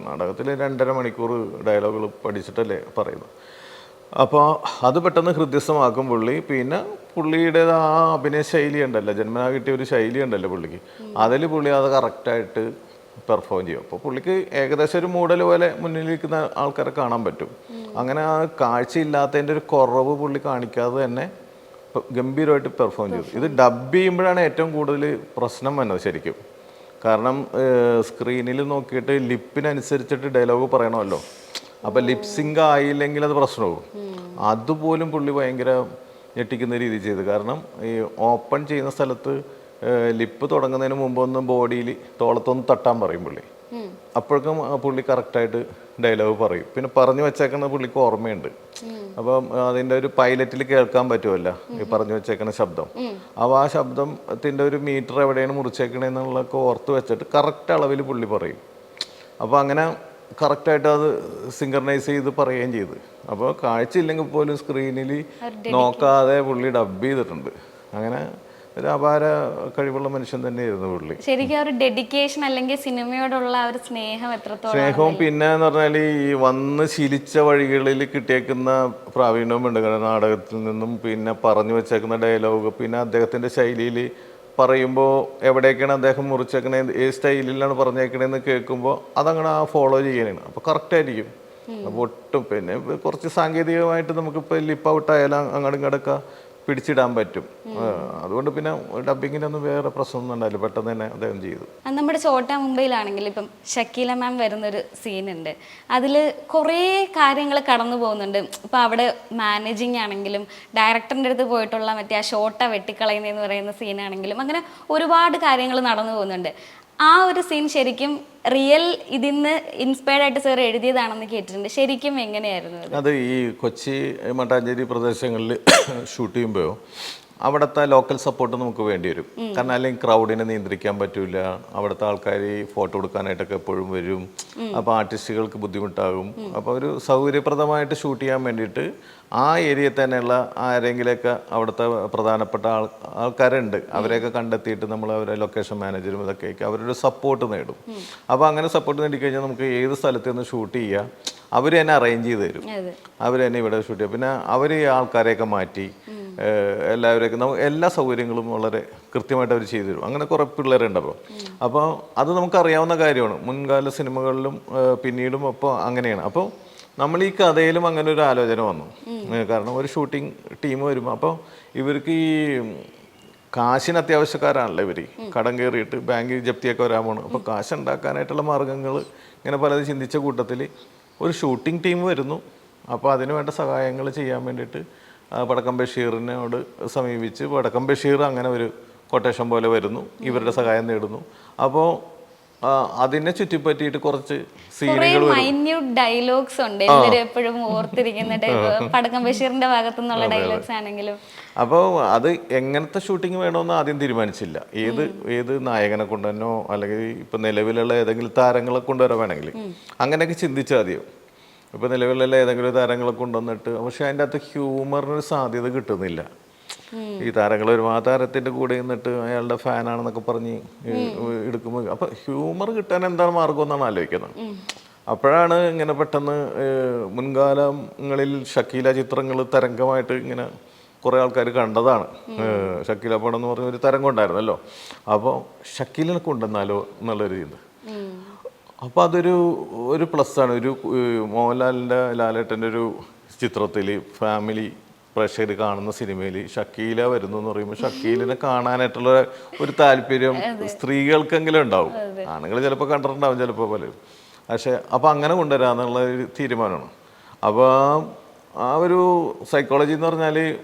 Speaker 1: നാടകത്തിൽ 2.5 മണിക്കൂർ ഡയലോഗുകൾ പഠിച്ചിട്ടല്ലേ പറയുന്നത്. അപ്പോൾ അത് പെട്ടെന്ന് ഹൃദ്യസ്ഥമാക്കും പുള്ളി. പിന്നെ പുള്ളിയുടെ ആ അഭിനയ ശൈലി ഉണ്ടല്ലോ, ജന്മനാ കിട്ടിയ ഒരു ശൈലി ഉണ്ടല്ലോ പുള്ളിക്ക്, അതിൽ പുള്ളി അത് കറക്റ്റായിട്ട് പെർഫോം ചെയ്യും. അപ്പോൾ പുള്ളിക്ക് ഏകദേശം ഒരു മൂടൽ പോലെ മുന്നിലിരിക്കുന്ന ആൾക്കാരെ കാണാൻ പറ്റും. അങ്ങനെ ആ കാഴ്ചയില്ലാത്തതിൻ്റെ ഒരു കുറവ് പുള്ളി കാണിക്കാതെ തന്നെ ഗംഭീരമായിട്ട് പെർഫോം ചെയ്തു. ഇത് ഡബ് ചെയ്യുമ്പോഴാണ് ഏറ്റവും കൂടുതൽ പ്രശ്നം വന്നത് ശരിക്കും. കാരണം സ്ക്രീനിൽ നോക്കിയിട്ട് ലിപ്പിനനുസരിച്ചിട്ട് ഡയലോഗ് പറയണമല്ലോ. അപ്പം ലിപ്സിങ്ക് ആയില്ലെങ്കിൽ അത് പ്രശ്നമാകും. അതുപോലും പുള്ളി ഭയങ്കര ഞെട്ടിക്കുന്ന രീതി ചെയ്തു. കാരണം ഈ ഓപ്പൺ ചെയ്യുന്ന സ്ഥലത്ത് ലിപ്പ് തുടങ്ങുന്നതിന് മുമ്പ് ഒന്ന് ബോഡിയിൽ തോളത്തൊന്ന് തട്ടാൻ പറയും പുള്ളി. അപ്പോഴേക്കും പുള്ളി കറക്റ്റായിട്ട് ഡയലോഗ് പറയും. പിന്നെ പറഞ്ഞു വെച്ചേക്കുന്ന പുള്ളിക്ക് ഓർമ്മയുണ്ട്. അപ്പം അതിൻ്റെ ഒരു പൈലറ്റിൽ കേൾക്കാൻ പറ്റുമല്ലോ ഈ പറഞ്ഞു വെച്ചേക്കുന്ന ശബ്ദം. അപ്പോൾ ആ ശബ്ദത്തിൻ്റെ ഒരു മീറ്റർ എവിടെയാണ് മുറിച്ചേക്കണേന്നുള്ളതൊക്കെ ഓർത്ത് വെച്ചിട്ട് കറക്റ്റ് അളവിൽ പുള്ളി പറയും. അപ്പോൾ അങ്ങനെ കറക്റ്റായിട്ട് അത് സിങ്കർണൈസ് ചെയ്ത് പറയുകയും ചെയ്ത്. അപ്പോൾ കാഴ്ചയില്ലെങ്കിൽ പോലും സ്ക്രീനിൽ നോക്കാതെ പുള്ളി ഡബ് ചെയ്തിട്ടുണ്ട്. അങ്ങനെ ഒരു അപാര കഴിവുള്ള മനുഷ്യൻ തന്നെയായിരുന്നു പുള്ളി.
Speaker 2: ശരിക്കും ആ ഒരു ഡെഡിക്കേഷൻ അല്ലെങ്കിൽ സിനിമയോടുള്ള ആ ഒരു സ്നേഹം എത്രത്തോളം
Speaker 1: സ്നേഹവും പിന്നെ എന്ന് പറഞ്ഞാൽ ഈ വന്ന് ശീലിച്ച വഴികളിൽ കിട്ടിയേക്കുന്ന പ്രാവീണ്യമുണ്ട്. കാരണം നാടകത്തിൽ നിന്നും പിന്നെ പറഞ്ഞു വെച്ചേക്കുന്ന ഡയലോഗ്, പിന്നെ അദ്ദേഹത്തിൻ്റെ ശൈലിയിൽ പറയുമ്പോൾ എവിടേക്കാണ് അദ്ദേഹം മുറിച്ചേക്കണേ, ഏത് സ്റ്റൈലിലാണ് പറഞ്ഞേക്കണേന്ന് കേൾക്കുമ്പോൾ അതങ്ങനെ ആ ഫോളോ ചെയ്യാനാണ്. അപ്പോൾ കറക്റ്റായിരിക്കും. അപ്പോൾ ഒട്ടും പിന്നെ കുറച്ച് സാങ്കേതികമായിട്ട് നമുക്കിപ്പോൾ ലിപ്പ് ഔട്ടായാലും അങ്ങോട്ടും ഇങ്ങോട്ടൊക്കെ പിടിച്ചിടാൻ പറ്റും. അതുകൊണ്ട് പിന്നെ ഡബിങ്ങിനൊന്നും വേറെ പ്രശ്നമൊന്നും ഉണ്ടായില്ല, പെട്ടെന്ന് തന്നെ അദ്ദേഹം ചെയ്തു.
Speaker 2: നമ്മുടെ ചോട്ടാ മുംബൈയിലാണെങ്കിൽ ഇപ്പം ഷക്കീല മാം വരുന്നൊരു സീനുണ്ട്. അതിൽ കുറേ കാര്യങ്ങൾ കടന്നു പോകുന്നുണ്ട്. ഇപ്പം അവിടെ മാനേജിങ് ആണെങ്കിലും ഡയറക്ടറിൻ്റെ അടുത്ത് പോയിട്ടുള്ള മറ്റേ ആ ഷോട്ട വെട്ടിക്കളയുന്നതെന്ന് പറയുന്ന സീനാണെങ്കിലും അങ്ങനെ ഒരുപാട് കാര്യങ്ങൾ നടന്നു പോകുന്നുണ്ട്. ആ ഒരു സീൻ ശരിക്കും റിയൽ ഇതിന്ന് ഇൻസ്പയർഡ് ആയിട്ട് സാർ എഴുതിയതാണെന്ന് കേട്ടിട്ടുണ്ട്. ശരിക്കും എങ്ങനെയായിരുന്നു അത്?
Speaker 1: അത് ഈ കൊച്ചി മട്ടാഞ്ചേരി പ്രദേശങ്ങളിൽ ഷൂട്ട് ചെയ്യുമ്പോൾ അവിടുത്തെ ലോക്കൽ സപ്പോർട്ട് നമുക്ക് വേണ്ടി വരും. കാരണം അല്ലെങ്കിൽ ക്രൗഡിനെ നിയന്ത്രിക്കാൻ പറ്റില്ല. അവിടുത്തെ ആൾക്കാർ ഫോട്ടോ എടുക്കാനായിട്ടൊക്കെ എപ്പോഴും വരും. അപ്പോൾ ആർട്ടിസ്റ്റുകൾക്ക് ബുദ്ധിമുട്ടാകും. അപ്പോൾ ഒരു സൗകര്യപ്രദമായിട്ട് ഷൂട്ട് ചെയ്യാൻ വേണ്ടിയിട്ട് ആ ഏരിയയിൽ തന്നെയുള്ള ആരെങ്കിലുമൊക്കെ അവിടുത്തെ പ്രധാനപ്പെട്ട ആൾക്കാരുണ്ട്, അവരെയൊക്കെ കണ്ടെത്തിയിട്ട് നമ്മൾ അവരെ ലൊക്കേഷൻ മാനേജരും ഇതൊക്കെ അവരുടെ സപ്പോർട്ട് നേടും. അപ്പോൾ അങ്ങനെ സപ്പോർട്ട് നേടിക്കഴിഞ്ഞാൽ നമുക്ക് ഏത് സ്ഥലത്ത് നിന്ന് ഷൂട്ട് ചെയ്യാം, അവർ തന്നെ അറേഞ്ച് ചെയ്ത് തരും. അവർ തന്നെ ഇവിടെ ഷൂട്ട് ചെയ്യാം. പിന്നെ അവർ ഈ ആൾക്കാരെയൊക്കെ മാറ്റി എല്ലാവരെയൊക്കെ നമുക്ക് എല്ലാ സൗകര്യങ്ങളും വളരെ കൃത്യമായിട്ട് അവർ ചെയ്തു തരും. അങ്ങനെ കുറേ പിള്ളേരുണ്ട്. അപ്പോൾ അത് നമുക്കറിയാവുന്ന കാര്യമാണ്. മുൻകാല സിനിമകളിലും പിന്നീടും അപ്പോൾ അങ്ങനെയാണ്. അപ്പോൾ നമ്മൾ ഈ കഥയിലും അങ്ങനെ ഒരു ആലോചന വന്നു. കാരണം ഒരു ഷൂട്ടിംഗ് ടീം വരുമ്പോൾ അപ്പോൾ ഇവർക്ക് ഈ കാശിന് അത്യാവശ്യക്കാരാണല്ലോ ഇവർ. കടം കയറിയിട്ട് ബാങ്ക് ജപ്തിയൊക്കെ വരാൻ പോകണം. അപ്പോൾ കാശ് ഉണ്ടാക്കാനായിട്ടുള്ള മാർഗ്ഗങ്ങൾ ഇങ്ങനെ പലത് ചിന്തിച്ച കൂട്ടത്തിൽ ഒരു ഷൂട്ടിംഗ് ടീം വരുന്നു. അപ്പോൾ അതിന് വേണ്ട സഹായങ്ങൾ ചെയ്യാൻ വേണ്ടിയിട്ട് വടക്കം ബഷീറിനോട് സമീപിച്ച് വടക്കം ബഷീർ അങ്ങനെ ഒരു കൊട്ടേഷൻ പോലെ വരുന്നു, ഇവരുടെ സഹായം നേടുന്നു. അപ്പോൾ അതിനെ ചുറ്റിപ്പറ്റിയിട്ട് കുറച്ച് സീനുകൾ
Speaker 2: ഡയലോഗ്സ് ഉണ്ട് എല്ലാവരും എപ്പോഴും ഓർത്തിരിക്കുന്ന വടക്കം ബഷീറിന്റെ ഭാഗത്തു നിന്നുള്ള ഡയലോഗ്സ് ആണെങ്കിലും.
Speaker 1: അപ്പോൾ അത് എങ്ങനത്തെ ഷൂട്ടിംഗ് വേണമെന്ന് ആദ്യം തീരുമാനിച്ചില്ല. ഏത് നായകനെ കൊണ്ടുവന്നോ അല്ലെങ്കിൽ ഇപ്പം നിലവിലുള്ള ഏതെങ്കിലും താരങ്ങളെ കൊണ്ടുവരാൻ വേണമെങ്കിൽ അങ്ങനെയൊക്കെ ചിന്തിച്ചാൽ മതിയോ. ഇപ്പോൾ നിലവിലുള്ള ഏതെങ്കിലും താരങ്ങളെ കൊണ്ടുവന്നിട്ട് പക്ഷെ അതിൻ്റെ അകത്ത് ഹ്യൂമറിനൊരു സാധ്യത കിട്ടുന്നില്ല. ഈ താരങ്ങൾ വരും, ആ താരത്തിൻ്റെ കൂടെ നിന്നിട്ട് അയാളുടെ ഫാനാണെന്നൊക്കെ പറഞ്ഞ് എടുക്കുമ്പോൾ അപ്പോൾ ഹ്യൂമർ കിട്ടാൻ എന്താണ് മാർഗം എന്നാണ് ആലോചിക്കുന്നത്. അപ്പോഴാണ് ഇങ്ങനെ പെട്ടെന്ന് മുൻകാലങ്ങളിൽ ഷക്കീല ചിത്രങ്ങൾ തരംഗമായിട്ട് ഇങ്ങനെ കുറേ ആൾക്കാർ കണ്ടതാണ്. ഷക്കീല പടം എന്ന് പറഞ്ഞ ഒരു തരംഗം ഉണ്ടായിരുന്നല്ലോ. അപ്പോൾ ഷക്കീലിനെ കൊണ്ടുവന്നാലോ എന്നുള്ളൊരു ഇത്. അപ്പോൾ അതൊരു പ്ലസ്സാണ്. ഒരു മോഹൻലാലിൻ്റെ ലാലേട്ടൻ്റെ ഒരു ചിത്രത്തിൽ ഫാമിലി പ്രേക്ഷകർ കാണുന്ന സിനിമയിൽ ഷക്കീല വരുന്നു എന്ന് പറയുമ്പോൾ ഷക്കീലിനെ കാണാനായിട്ടുള്ള ഒരു താല്പര്യം സ്ത്രീകൾക്കെങ്കിലും ഉണ്ടാവും. ആണുങ്ങൾ ചിലപ്പോൾ കണ്ടിട്ടുണ്ടാവും, ചിലപ്പോൾ പലരും. പക്ഷേ അപ്പോൾ അങ്ങനെ കൊണ്ടുവരാമെന്നുള്ള ഒരു തീരുമാനമാണ്. അപ്പോൾ ആ ഒരു സൈക്കോളജി എന്ന് പറഞ്ഞാൽ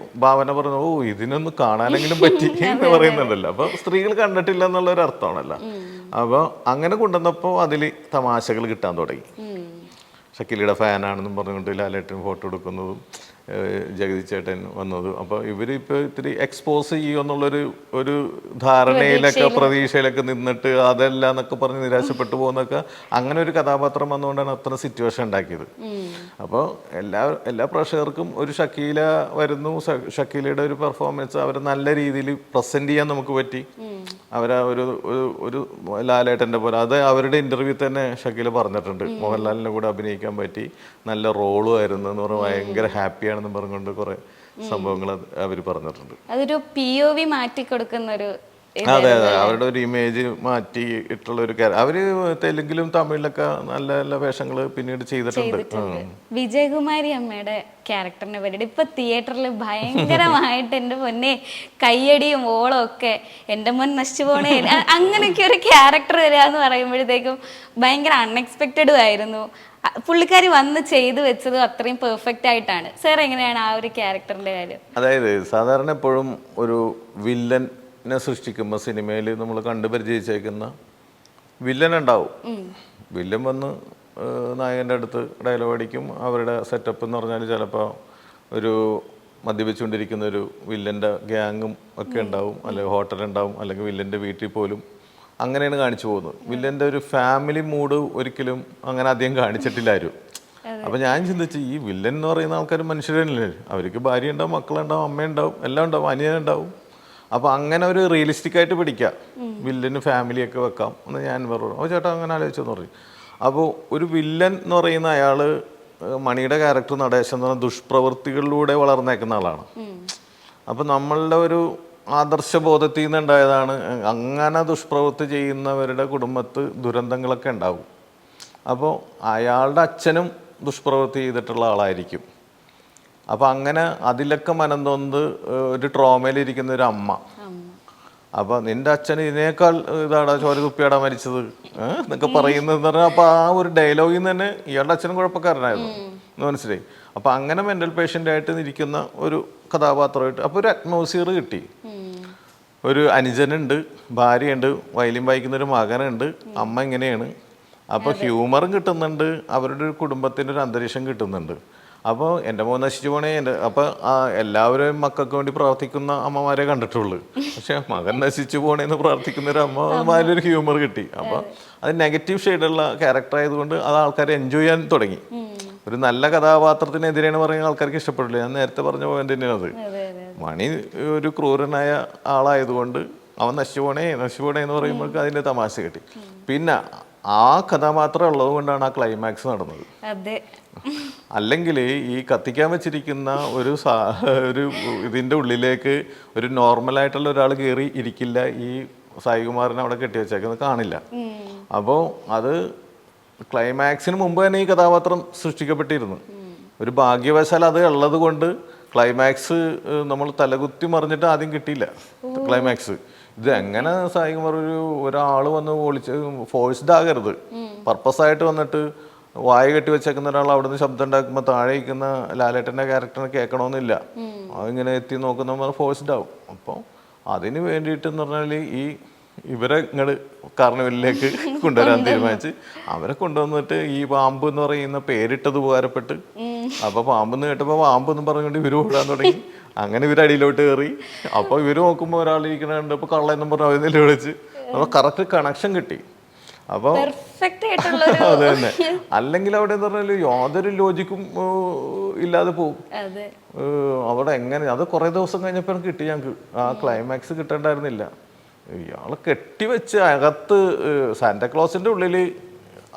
Speaker 1: ഭാവന പറഞ്ഞു, ഓ ഇതിനൊന്ന് കാണാനെങ്കിലും പറ്റി എന്ന് പറയുന്നുണ്ടല്ലോ. അപ്പോൾ സ്ത്രീകൾ കണ്ടിട്ടില്ല എന്നുള്ളൊരു അർത്ഥമാണല്ലോ. അപ്പോൾ അങ്ങനെ കൊണ്ടുവന്നപ്പോൾ അതിൽ തമാശകൾ കിട്ടാൻ തുടങ്ങി. ഷക്കീലയുടെ ഫാനാണെന്നും പറഞ്ഞുകൊണ്ട് ലാലേട്ടൻ ഫോട്ടോ എടുക്കുന്നതും ജഗതി ചേട്ടൻ വന്നതും. അപ്പോൾ ഇവരിപ്പോൾ ഇത്തിരി എക്സ്പോസ് ചെയ്യുമെന്നുള്ളൊരു ധാരണയിലൊക്കെ പ്രതീക്ഷയിലൊക്കെ നിന്നിട്ട് അതല്ല എന്നൊക്കെ പറഞ്ഞ് നിരാശപ്പെട്ടു പോകുന്നൊക്കെ അങ്ങനെ ഒരു കഥാപാത്രം വന്നുകൊണ്ടാണ് അത്ര സിറ്റുവേഷൻ ഉണ്ടാക്കിയത്. അപ്പോൾ എല്ലാ പ്രേക്ഷകർക്കും ഒരു ഷക്കീല വരുന്നു, ഷക്കീലയുടെ ഒരു പെർഫോമൻസ് അവരെ നല്ല രീതിയിൽ പ്രസൻറ്റ് ചെയ്യാൻ നമുക്ക് പറ്റി. അവരാ ഒരു ലാലേട്ടൻ്റെ പോലെ അത് അവരുടെ ഇൻ്റർവ്യൂ തന്നെ ഷക്കീല പറഞ്ഞിട്ടുണ്ട്. മോഹൻലാലിൻ്റെ കൂടെ അഭിനയിക്കാൻ പറ്റി, നല്ല റോളും ആയിരുന്നു എന്ന് പറഞ്ഞ് ഭയങ്കര ഹാപ്പിയാണെന്ന് പറഞ്ഞുകൊണ്ട് കുറേ സംഭവങ്ങൾ അവർ പറഞ്ഞിട്ടുണ്ട്.
Speaker 2: അതൊരു POV മാറ്റി കൊടുക്കുന്ന ഒരു
Speaker 1: അതെ അവരുടെ ഒരു ഇമേജ് മാറ്റി ഇട്ടുള്ള ഒരു അവര് തെലുങ്കിലും തമിഴിലൊക്കെ നല്ല നല്ല വേഷങ്ങൾ പിന്നീട് ചെയ്തിട്ടുണ്ട്.
Speaker 2: വിജയകുമാരി അമ്മയുടെ ക്യാരക്ടറിനെ പറ്റിയിട്ട് ഇപ്പൊ തിയേറ്ററിൽ ഭയങ്കരമായിട്ട് എൻ്റെ പൊന്നെ കയ്യടിയും ഓളം ഒക്കെ എൻ്റെ മോൻ നശിച്ചു പോണേ അങ്ങനെയൊക്കെ ഒരു ക്യാരക്ടർ വരിക എന്ന് പറയുമ്പോഴത്തേക്കും ഭയങ്കര അൺഎക്സ്പെക്റ്റഡും ആയിരുന്നു. പുള്ളിക്കാരി വന്ന് ചെയ്തു വെച്ചത് അത്രയും പെർഫെക്റ്റ് ആയിട്ടാണ്. സാർ എങ്ങനെയാണ് ആ ഒരു ക്യാരക്ടറിന്റെ കാര്യം?
Speaker 1: അതായത് സാധാരണ എപ്പോഴും ഒരു വില്ലനെ സൃഷ്ടിക്കുമ്പോൾ സിനിമയിൽ നമ്മൾ കണ്ടു പരിചയിച്ചേക്കുന്ന വില്ലൻ ഉണ്ടാവും. വില്ലൻ വന്ന് നായകൻ്റെ അടുത്ത് ഡയലോഗ് അടിക്കും. അവരുടെ സെറ്റപ്പ് എന്ന് പറഞ്ഞാൽ ചിലപ്പോൾ ഒരു മദ്യപിച്ചുകൊണ്ടിരിക്കുന്ന ഒരു വില്ലൻ്റെ ഗ്യാങ്ങും ഒക്കെ ഉണ്ടാവും, അല്ലെങ്കിൽ ഹോട്ടലുണ്ടാവും, അല്ലെങ്കിൽ വില്ലൻ്റെ വീട്ടിൽ പോലും അങ്ങനെയാണ് കാണിച്ചു പോകുന്നത്. വില്ലൻ്റെ ഒരു ഫാമിലി മൂഡ് ഒരിക്കലും അങ്ങനെ അധികം കാണിച്ചിട്ടില്ല ആരും. അപ്പം ഞാൻ ചിന്തിച്ചു, ഈ വില്ലൻ എന്ന് പറയുന്ന ആൾക്കാർ മനുഷ്യരല്ലേ, അവർക്ക് ഭാര്യ ഉണ്ടാവും, മക്കളുണ്ടാവും, അമ്മയുണ്ടാവും, എല്ലാം ഉണ്ടാവും, അനിയനുണ്ടാവും. അപ്പോൾ അങ്ങനെ ഒരു റിയലിസ്റ്റിക് ആയിട്ട് പിടിക്കാം, വില്ലന് ഫാമിലിയൊക്കെ വെക്കാം എന്ന് ഞാൻ പറഞ്ഞു. അപ്പോൾ ചേട്ടാ അങ്ങനെ ആലോചിച്ചെന്ന് പറഞ്ഞു. അപ്പോൾ ഒരു വില്ലൻ എന്ന് പറയുന്ന അയാൾ, മണിയുടെ ക്യാരക്ടർ നടേശൻ എന്ന് പറഞ്ഞാൽ ദുഷ്പ്രവൃത്തികളിലൂടെ വളർന്നേക്കുന്ന ആളാണ്. അപ്പം നമ്മളുടെ ഒരു ആദർശബോധത്തിൽ നിന്നുണ്ടായതാണ്. അങ്ങനെ ദുഷ്പ്രവൃത്തി ചെയ്യുന്നവരുടെ കുടുംബത്ത് ദുരന്തങ്ങളൊക്കെ ഉണ്ടാവും. അപ്പോൾ അയാളുടെ അച്ഛനും ദുഷ്പ്രവൃത്തി ചെയ്തിട്ടുള്ള ആളായിരിക്കും. അപ്പം അങ്ങനെ അതിലൊക്കെ മനംതൊന്ന് ഒരു ട്രോമയിലിരിക്കുന്ന ഒരു അമ്മ, അപ്പോൾ നിന്റെ അച്ഛൻ ഇതിനേക്കാൾ ഇതാടാ ചോര തുപ്പിയാടാ മരിച്ചത് എന്നൊക്കെ പറയുന്നതെന്ന് പറഞ്ഞാൽ, അപ്പോൾ ആ ഒരു ഡയലോഗിൽ നിന്ന് തന്നെ ഇയാളുടെ അച്ഛനും കുഴപ്പക്കാരനായിരുന്നു എന്ന് മനസ്സിലായി. അപ്പോൾ അങ്ങനെ മെൻ്റൽ പേഷ്യൻ്റ് ആയിട്ട് ഇരിക്കുന്ന ഒരു കഥാപാത്രമായിട്ട് അപ്പോൾ ഒരു അറ്റ്മോസ്ഫിയർ കിട്ടി. ഒരു അനുജനുണ്ട്, ഭാര്യയുണ്ട്, വയലിൻ വായിക്കുന്നൊരു മകനുണ്ട്, അമ്മ ഇങ്ങനെയാണ്. അപ്പോൾ ഹ്യൂമറും കിട്ടുന്നുണ്ട്, അവരുടെ ഒരു കുടുംബത്തിൻ്റെ ഒരു അന്തരീക്ഷം കിട്ടുന്നുണ്ട്. അപ്പോൾ എൻ്റെ മോൻ നശിച്ചു പോണേ അപ്പോൾ എല്ലാവരും മക്കൾക്ക് വേണ്ടി പ്രാർത്ഥിക്കുന്ന അമ്മമാരെ കണ്ടിട്ടുള്ളൂ. പക്ഷെ മകൻ നശിച്ചു പോണേന്ന് പ്രാർത്ഥിക്കുന്ന ഒരു അമ്മമാരൊരു ഹ്യൂമർ കിട്ടി. അപ്പോൾ അത് നെഗറ്റീവ് ഷെയ്ഡുള്ള ക്യാരക്ടർ ആയതുകൊണ്ട് അത് ആൾക്കാരെ എൻജോയ് ചെയ്യാൻ തുടങ്ങി. ഒരു നല്ല കഥാപാത്രത്തിനെതിരെയാണ് പറയുന്ന ആൾക്കാർക്ക് ഇഷ്ടപ്പെടില്ല. ഞാൻ നേരത്തെ പറഞ്ഞ പോയിന്റ് തന്നെയാണ് അത്. മണി ഒരു ക്രൂരനായ ആളായതുകൊണ്ട് അവൻ നശിച്ചു പോണേ എന്ന് പറയുമ്പോഴേക്ക് അതിൻ്റെ തമാശ കിട്ടി. പിന്നെ ആ കഥാപാത്രം ഉള്ളത് കൊണ്ടാണ് ആ ക്ലൈമാക്സ് നടന്നത്. അല്ലെങ്കിൽ ഈ കത്തിക്കാൻ വെച്ചിരിക്കുന്ന ഒരു ഇതിൻ്റെ ഉള്ളിലേക്ക് ഒരു നോർമലായിട്ടുള്ള ഒരാൾ കയറി ഇരിക്കില്ല. ഈ സായികുമാറിനെ അവിടെ കെട്ടിവെച്ചേക്കുന്നത് കാണില്ല. അപ്പോൾ അത് ക്ലൈമാക്സിന് മുമ്പ് തന്നെ ഈ കഥാപാത്രം സൃഷ്ടിക്കപ്പെട്ടിരുന്നു. ഒരു ഭാഗ്യവശാൽ അത് ഉള്ളത് കൊണ്ട് ക്ലൈമാക്സ് നമ്മൾ തലകുത്തി മറിഞ്ഞിട്ട് ആദ്യം കിട്ടിയില്ല ക്ലൈമാക്സ്. ഇത് എങ്ങനെ സായികുമാർ ഒരാൾ വന്ന് ഫോഴ്സ്ഡ് ആകരുത്, പർപ്പസ് ആയിട്ട് വന്നിട്ട് വായ കെട്ടി വെച്ചേക്കുന്ന ഒരാൾ അവിടെ നിന്ന് ശബ്ദം ഉണ്ടാക്കുമ്പോൾ താഴെ ഇരിക്കുന്ന ലാലേട്ടൻ്റെ ക്യാരക്ടറിനെ കേൾക്കണമെന്നില്ല. അതിങ്ങനെ എത്തി നോക്കുന്ന ഫോഴ്സ്ഡ് ആവും. അപ്പോൾ അതിന് വേണ്ടിയിട്ടെന്ന് പറഞ്ഞാൽ ഇവരെ ഇങ്ങോട്ട് കാർണിവലിലേക്ക് കൊണ്ടുവരാൻ തീരുമാനിച്ച് അവരെ കൊണ്ടുവന്നിട്ട് ഈ പാമ്പ് എന്ന് പറയുന്ന പേരിട്ടത് ഉപകാരപ്പെട്ട്, അപ്പോൾ പാമ്പെന്ന് കേട്ടപ്പോൾ പാമ്പ് എന്ന് പറഞ്ഞുകൊണ്ട് ഇവർ ഓടാൻ തുടങ്ങി. അങ്ങനെ ഇവർ അടിയിലോട്ട് കയറി. അപ്പോൾ ഇവർ നോക്കുമ്പോൾ ഒരാളിരിക്കണുണ്ട്, ഇപ്പോൾ കള്ളെന്നും പറഞ്ഞ് അവരിൽ വിളിച്ച് അപ്പോൾ കറക്റ്റ് കണക്ഷൻ കിട്ടി. അപ്പോൾ അത് തന്നെ. അല്ലെങ്കിൽ അവിടെ എന്ന് പറഞ്ഞാൽ യാതൊരു ലോജിക്കും ഇല്ലാതെ പോകും. അവിടെ എങ്ങനെ അത് കുറേ ദിവസം കഴിഞ്ഞപ്പോൾ കിട്ടി ഞങ്ങൾക്ക്. ആ ക്ലൈമാക്സ് കിട്ടേണ്ടായിരുന്നില്ല. ഇയാളെ കെട്ടിവെച്ച് അകത്ത് സാന്റാക്ലോസിൻ്റെ ഉള്ളിൽ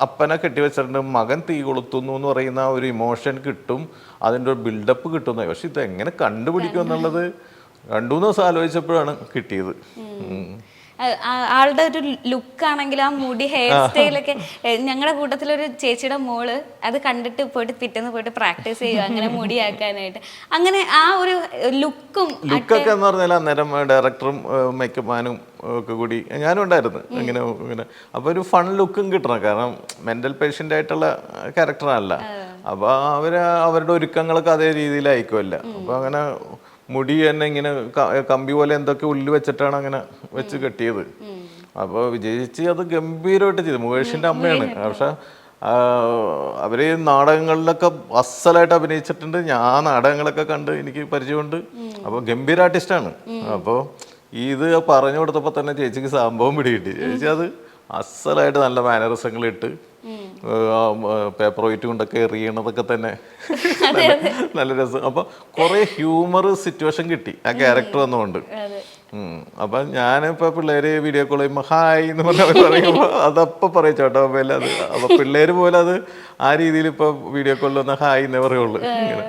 Speaker 1: അപ്പനെ കെട്ടിവെച്ചിട്ടുണ്ട്, മകൻ തീ കൊളുത്തുന്നു എന്ന് പറയുന്ന ഒരു ഇമോഷൻ കിട്ടും, അതിൻ്റെ ഒരു ബിൽഡപ്പ് കിട്ടുന്നു. പക്ഷെ ഇത് എങ്ങനെ കണ്ടുപിടിക്കും എന്നുള്ളത് 2-3 ദിവസം ആലോചിച്ചപ്പോഴാണ് കിട്ടിയത്.
Speaker 2: ആളുടെ ഒരു ലുക്ക് ആണെങ്കിൽ ആ മുടി ഹെയർ സ്റ്റൈലൊക്കെ, ഞങ്ങളുടെ കൂട്ടത്തിലൊരു ചേച്ചിയുടെ മോള് അത് കണ്ടിട്ട് പോയിട്ട് പിറ്റേന്ന് പോയിട്ട് പ്രാക്ടീസ് ചെയ്യുക അങ്ങനെ മുടിയാക്കാനായിട്ട്. അങ്ങനെ ആ ഒരു ലുക്കൊക്കെ
Speaker 1: എന്ന് പറഞ്ഞാൽ അന്നേരം ഡയറക്ടറും മേക്കപ്പ് മാനും ഒക്കെ കൂടി ഞാനും ഉണ്ടായിരുന്നു. ഇങ്ങനെ അപ്പോൾ ഒരു ഫൺ ലുക്കും കിട്ടണം, കാരണം മെൻ്റൽ പേഷ്യൻ്റ് ആയിട്ടുള്ള ക്യാരക്ടറല്ല. അപ്പോൾ അവരുടെ ഒരുക്കങ്ങളൊക്കെ അതേ രീതിയിലായിരിക്കുമല്ല. അപ്പോൾ അങ്ങനെ മുടി തന്നെ ഇങ്ങനെ കമ്പി പോലെ എന്തൊക്കെ ഉള്ളിൽ വെച്ചിട്ടാണ് അങ്ങനെ വെച്ച് കെട്ടിയത്. അപ്പോൾ വിജയിച്ച് അത് ഗംഭീരമായിട്ട് ചെയ്തു. മുകേഷിൻ്റെ അമ്മയാണ്. പക്ഷെ അവർ നാടകങ്ങളിലൊക്കെ അസലായിട്ട് അഭിനയിച്ചിട്ടുണ്ട്. ഞാൻ നാടകങ്ങളൊക്കെ കണ്ട് എനിക്ക് പരിചയമുണ്ട്. അപ്പോൾ ഗംഭീര ആർട്ടിസ്റ്റാണ്. അപ്പോൾ ഇത് പറഞ്ഞു കൊടുത്തപ്പോൾ തന്നെ ചേച്ചിക്ക് സംഭവം പിടികിട്ടി. ചേച്ചി അത് അസലായിട്ട് നല്ല മാനറിസങ്ങളിട്ട് പേപ്പർ വൈറ്റ് കൊണ്ടൊക്കെ എറിയണതൊക്കെ തന്നെ നല്ല രസം. അപ്പൊ കുറെ ഹ്യൂമർ സിറ്റുവേഷൻ കിട്ടി ആ ക്യാരക്ടർ വന്നുകൊണ്ട്. അപ്പൊ ഞാനിപ്പോ പിള്ളേര് വീഡിയോ കോൾ ചെയ്യുമ്പോൾ ഹായ് എന്ന് പറയുമ്പോൾ അതപ്പം പറയും ചേട്ടാ മൊബൈൽ അത്. അപ്പൊ പിള്ളേര് പോലെ അത് ആ രീതിയിൽ ഇപ്പൊ വീഡിയോ കോളിൽ വന്ന ഹായ് എന്നേ പറയുള്ളൂ. ഇങ്ങനെ